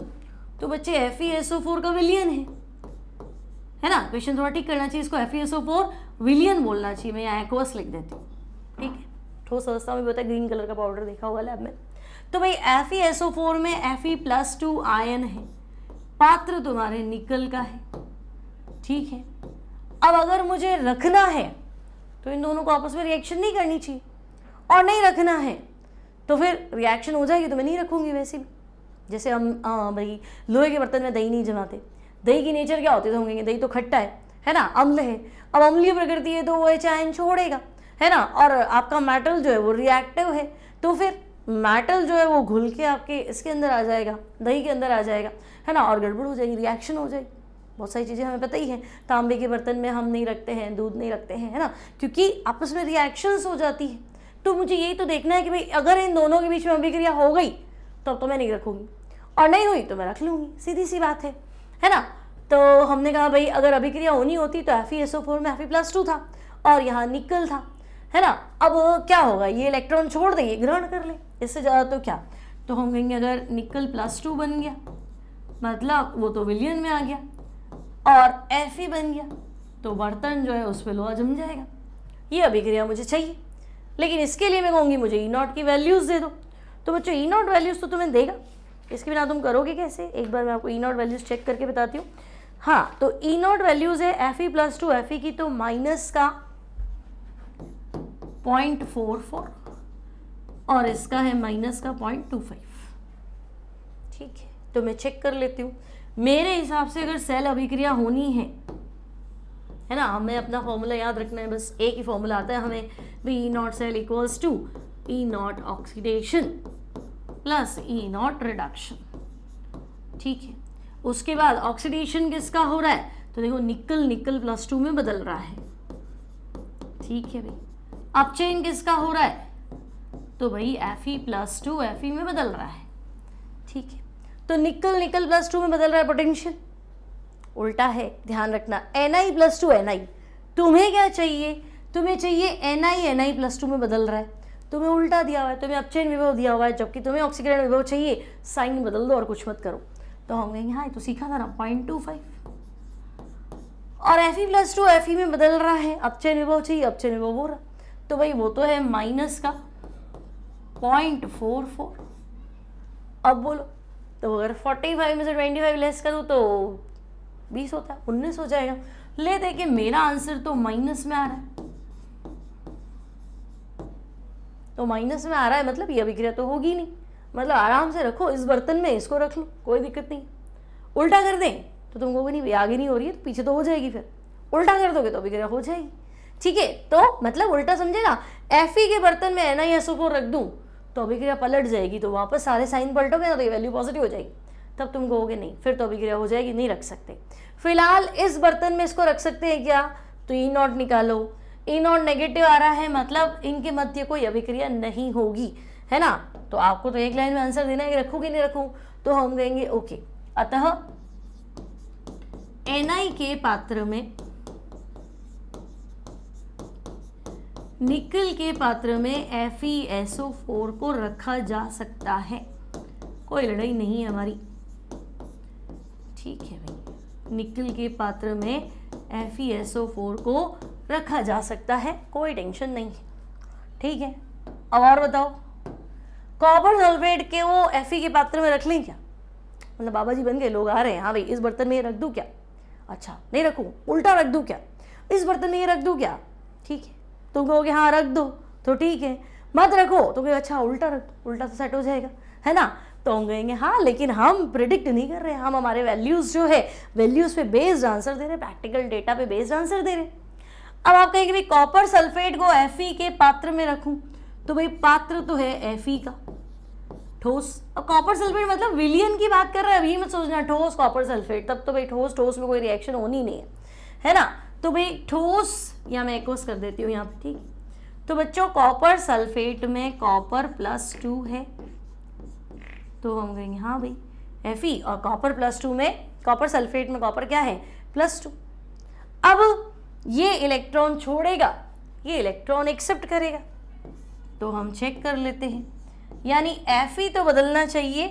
तो बच्चे FeSO4 का विलयन है ना। क्वेश्चन थोड़ा ठीक करना चाहिए, इसको FeSO4 विलयन बोलना चाहिए। मैं यहाँ एक्वस लिख देती हूँ। ठीक है, ठोस अवस्था में भी होता है, ग्रीन कलर का पाउडर देखा होगा लैब में। तो भाई FeSO4 में Fe+2 आयन है, पात्र तुम्हारे निकल का है। ठीक है, अब अगर मुझे रखना है तो इन दोनों को आपस में रिएक्शन नहीं करनी चाहिए, और नहीं रखना है तो फिर रिएक्शन हो जाएगी तो मैं नहीं रखूंगी वैसे भी। जैसे हम भाई लोहे के बर्तन में दही नहीं जमाते, दही की नेचर क्या होती है, तो हम कहेंगे दही तो खट्टा है ना, अम्ल है। अब अम्लीय प्रकृति है तो वो एच आयन छोड़ेगा, है ना, और आपका मेटल जो है वो रिएक्टिव है, तो फिर मेटल जो है वो घुल के आपके इसके अंदर आ जाएगा, दही के अंदर आ जाएगा, है ना, और गड़बड़ हो जाएगी, रिएक्शन हो जाएगी। बहुत सारी चीज़ें हमें पता ही है। तांबे के बर्तन में हम नहीं रखते हैं, दूध नहीं रखते हैं, है ना, क्योंकि आपस में रिएक्शंस हो जाती है। तो मुझे यही तो देखना है कि भाई अगर इन दोनों के बीच में अभिक्रिया हो गई तब तो मैं नहीं रखूंगी, और नहीं हुई तो मैं रख लूंगी, सीधी सी बात है ना। तो हमने कहा भाई अगर अभिक्रिया होनी होती तो FeSO4 में Fe+2 था और यहाँ निकल था, है ना। अब क्या होगा, ये इलेक्ट्रॉन छोड़ देंगे, ग्रहण कर ले, इससे ज़्यादा तो क्या। तो हम कहेंगे अगर निकल+2 बन गया मतलब वो तो विलयन में आ गया, और Fe बन गया तो बर्तन जो है उस पर लोहा जम जाएगा। ये अभिक्रिया मुझे चाहिए, लेकिन इसके लिए मैं कहूँगी मुझे E0 की वैल्यूज़ दे दो। तो बच्चों E0 वैल्यूज़ तो तुम्हें देगा, इसके बिना तुम करोगे कैसे। एक बार मैं आपको E0 वैल्यूज़ चेक करके बताती हूँ। हाँ, तो E0 वैल्यूज़ है Fe+2 Fe की तो -0.44 और इसका है -0.25। ठीक है, तो मैं चेक कर लेती हूँ। मेरे हिसाब से अगर सेल अभिक्रिया होनी है ना, हमें अपना फॉर्मूला याद रखना है, बस एक ही फॉर्मूला आता है हमें भी, E0 cell equals to E0 oxidation plus E0 reduction. ठीक है, उसके बाद ऑक्सीडेशन किसका हो रहा है, तो देखो निकल+2 में बदल रहा है। ठीक है भाई, अपचयन किसका हो रहा है, तो भाई Fe+2 Fe में बदल रहा है। ठीक है, तो निकल+2 में बदल रहा है, पोटेंशियल उल्टा है, ध्यान रखना। Ni+2 Ni, तुम्हें क्या चाहिए, तुम्हें चाहिए Ni+2 में बदल रहा है, तुम्हें उल्टा दिया हुआ है, तुम्हें अपचयन विभव दिया हुआ है, जबकि तुम्हें ऑक्सीकरण विभव चाहिए। साइन बदल दो और कुछ मत करो। तो हम कहेंगे हाँ, तो सीखा था ना 0.25, और Fe+2 Fe में बदल रहा है, अपचयन विभव चाहिए, अपचयन विभव हो रहा, तो भाई वो तो है -0.44। अब बोलो, तो अगर 45 में से 25 लेस करूँ तो 20 होता है, 19 हो जाएगा। ले देखिए मेरा आंसर तो माइनस में आ रहा है, तो माइनस में आ रहा है मतलब ये अभिक्रिया तो होगी नहीं। मतलब आराम से रखो इस बर्तन में, इसको रख लो, कोई दिक्कत नहीं। उल्टा कर दें तो तुम कहोगे नहीं आगे नहीं हो रही है तो पीछे तो हो जाएगी, फिर उल्टा कर दोगे तो अभिक्रिया हो जाएगी। ठीक है, तो मतलब उल्टा समझेगा, Fe के बर्तन में NiSO4 रख दूं तो अभिक्रिया पलट जाएगी, तो वापस सारे साइन पलटोगे ना तो ये वैल्यू पॉजिटिव हो जाएगी, तब तुम कहोगे नहीं, फिर तो अभिक्रिया हो जाएगी, नहीं रख सकते। फिलहाल इस बर्तन में इसको रख सकते हैं क्या, तो E0 निकालो, E0 नेगेटिव आ रहा है मतलब इनके मध्य कोई अभिक्रिया नहीं होगी, है ना। तो आपको तो एक लाइन में आंसर देना है कि रखूँ कि नहीं रखूँ, तो हम कहेंगे ओके। अतः Ni के पात्र में, निकल के पात्र में FeSO4 को रखा जा सकता है, कोई लड़ाई नहीं है हमारी। ठीक है भाई, निकल के पात्र में FeSO4 को रखा जा सकता है, कोई टेंशन नहीं है। ठीक है, अब और बताओ, कॉपर सल्फेट के वो Fe के पात्र में रख लें क्या? मतलब बाबा जी बन गए, लोग आ रहे हैं, हाँ भाई इस बर्तन में ये रख दूँ क्या? अच्छा नहीं रखूँ, उल्टा रख दूँ क्या? इस बर्तन में ये रख दूँ क्या? ठीक है, तुम कहोगे हाँ रख दो तो ठीक है, मत रखो तो कहोगे अच्छा उल्टा रख दो, उल्टा तो सेट हो जाएगा, है ना? तो हम कहेंगे हाँ, लेकिन हम प्रिडिक्ट नहीं कर रहे, हम हमारे वैल्यूज़ जो है वैल्यूज़ पे बेस्ड आंसर दे रहे, प्रैक्टिकल डेटा पे बेस्ड आंसर दे रहे। अब आप कहेंगे भाई कॉपर सल्फेट को Fe के पात्र में रखूं, तो भाई पात्र तो है Fe का, ठोस। अब कॉपर सल्फेट मतलब विलियन की बात कर रहे हैं, अभी मत सोचना ठोस कॉपर सल्फेट, तब तो भाई ठोस ठोस में कोई रिएक्शन होनी नहीं है ना? तो भाई ठोस, या मैं एक्वस कर देती हूँ यहाँ पे, ठीक। तो बच्चों कॉपर सल्फेट में कॉपर +2 है, तो हम कहेंगे हाँ भाई Fe, और कॉपर +2 में, कॉपर सल्फेट में कॉपर क्या है +2। अब ये इलेक्ट्रॉन छोड़ेगा, ये इलेक्ट्रॉन एक्सेप्ट करेगा, तो हम चेक कर लेते हैं, यानी Fe तो बदलना चाहिए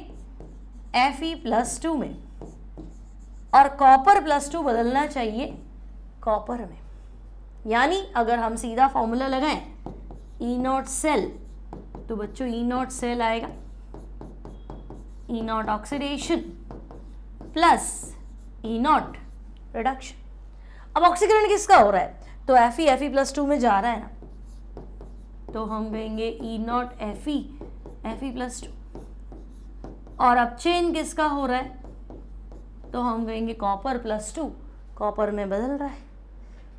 Fe+2 में, और कॉपर +2 बदलना चाहिए कॉपर में। यानी अगर हम सीधा फॉर्मूला लगाएं E0 सेल, तो बच्चों E0 सेल आएगा E0 oxidation plus E0 reduction. अब ऑक्सीकरण किसका हो रहा है? तो Fe+2 में जा रहा है ना, तो हम कहेंगे E0 Fe+2। और अब चेन किसका हो रहा है? तो हम कहेंगे कॉपर +2 कॉपर में बदल रहा है,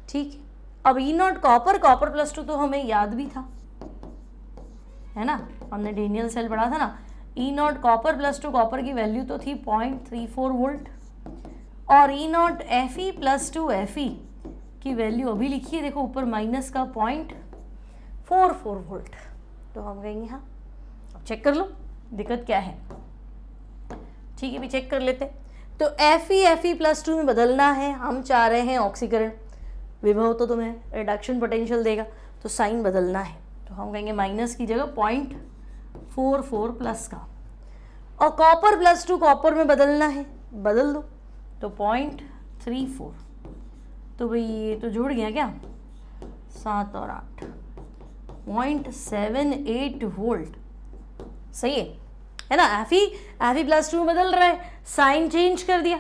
ठीक है। अब E0 कॉपर, कॉपर +2 तो हमें याद भी था, है ना, हमने डेनियल सेल पढ़ा था ना। E0 कॉपर +2 कॉपर की वैल्यू तो थी 0.34 वोल्ट, और E0 Fe+2 Fe की वैल्यू अभी लिखिए, देखो ऊपर माइनस का 0.44 वोल्ट। तो हम कहेंगे हाँ, अब चेक कर लो दिक्कत क्या है, ठीक है भी चेक कर लेते। तो Fe+2 में बदलना है, हम चाह रहे हैं ऑक्सीकरण, विभव तो तुम्हें रिडक्शन पोटेंशियल देगा, तो साइन बदलना है, तो हम कहेंगे माइनस की जगह 0.44 प्लस का, और कॉपर +2 कॉपर में बदलना है, बदल दो, तो 0.34। तो भाई ये तो जुड़ गया क्या, 7 और 8, 0.78 वोल्ट, सही है ना। Fe+2 में बदल रहा है, साइन चेंज कर दिया,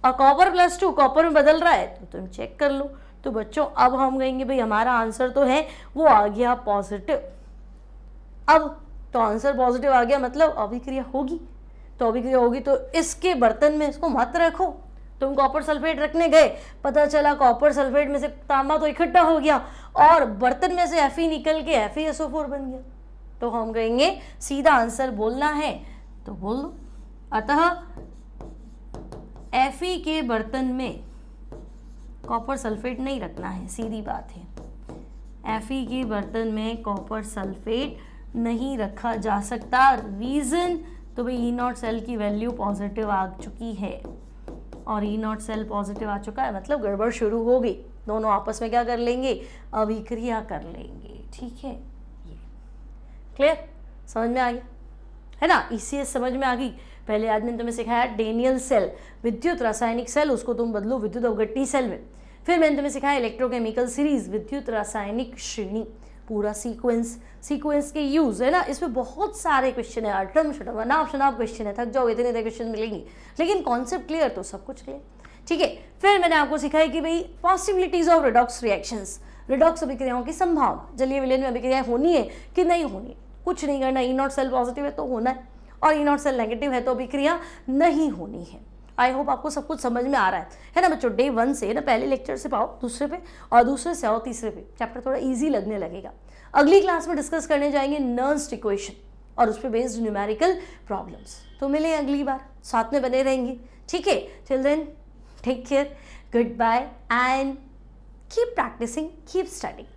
और कॉपर +2 कॉपर में बदल रहा है, तो तुम चेक कर लो। तो बच्चों अब हम कहेंगे भाई हमारा आंसर तो है वो आ गया पॉजिटिव। अब तो आंसर पॉजिटिव आ गया, मतलब अभिक्रिया होगी, तो अभिक्रिया होगी तो इसके बर्तन में इसको मत रखो। तुम कॉपर सल्फेट रखने गए, पता चला कॉपर सल्फेट में से तांबा तो इकट्ठा हो गया और बर्तन में से Fe निकल के FeSO4 बन गया, तो हम कहेंगे सीधा आंसर बोलना है तो बोल दो। अतः Fe के बर्तन में कॉपर सल्फेट नहीं रखना है, सीधी बात है। Fe के बर्तन में कॉपर सल्फेट नहीं रखा जा सकता। रीज़न, तो भाई E0 सेल की वैल्यू पॉजिटिव आ चुकी है, और E0 सेल पॉजिटिव आ चुका है मतलब गड़बड़ शुरू हो गई, दोनों आपस में क्या कर लेंगे, अभिक्रिया कर लेंगे, ठीक है। ये क्लियर, समझ में आ गया है ना, ECS समझ में आ गई। पहले आज मैंने तुम्हें सिखाया डेनियल सेल, विद्युत रासायनिक सेल, उसको तुम बदलो विद्युत अवगट्टी सेल में। फिर मैंने तुम्हें सिखाया इलेक्ट्रोकेमिकल सीरीज, विद्युत रासायनिक श्रेणी, पूरा सीक्वेंस के यूज है ना, इसमें बहुत सारे क्वेश्चन है, अटम शटम अनाप शनाप क्वेश्चन है, थक जाओ इतने क्वेश्चन मिलेंगे, लेकिन कॉन्सेप्ट क्लियर तो सब कुछ क्लियर, ठीक है। फिर मैंने आपको सिखाया कि भाई possibilities of redox reactions, redox अभिक्रियाओं की संभावना, जलीय विलयन में अभिक्रियाएं होनी है कि नहीं होनी है, कुछ नहीं करना। E0 सेल पॉजिटिव है तो होना है, और E0 सेल नेगेटिव है तो अभिक्रिया नहीं होनी है। आई होप आपको सब कुछ समझ में आ रहा है ना बच्चों। डे 1 से ना पहले लेक्चर से पाओ दूसरे पे, और दूसरे से आओ तीसरे पे, चैप्टर थोड़ा इजी लगने लगेगा। अगली क्लास में डिस्कस करने जाएंगे नर्न्स्ट इक्वेशन और उस पर बेस्ड न्यूमेरिकल प्रॉब्लम्स। तो मिले अगली बार, साथ में बने रहेंगे, ठीक है। Till then take care, good bye and keep practicing, keep studying.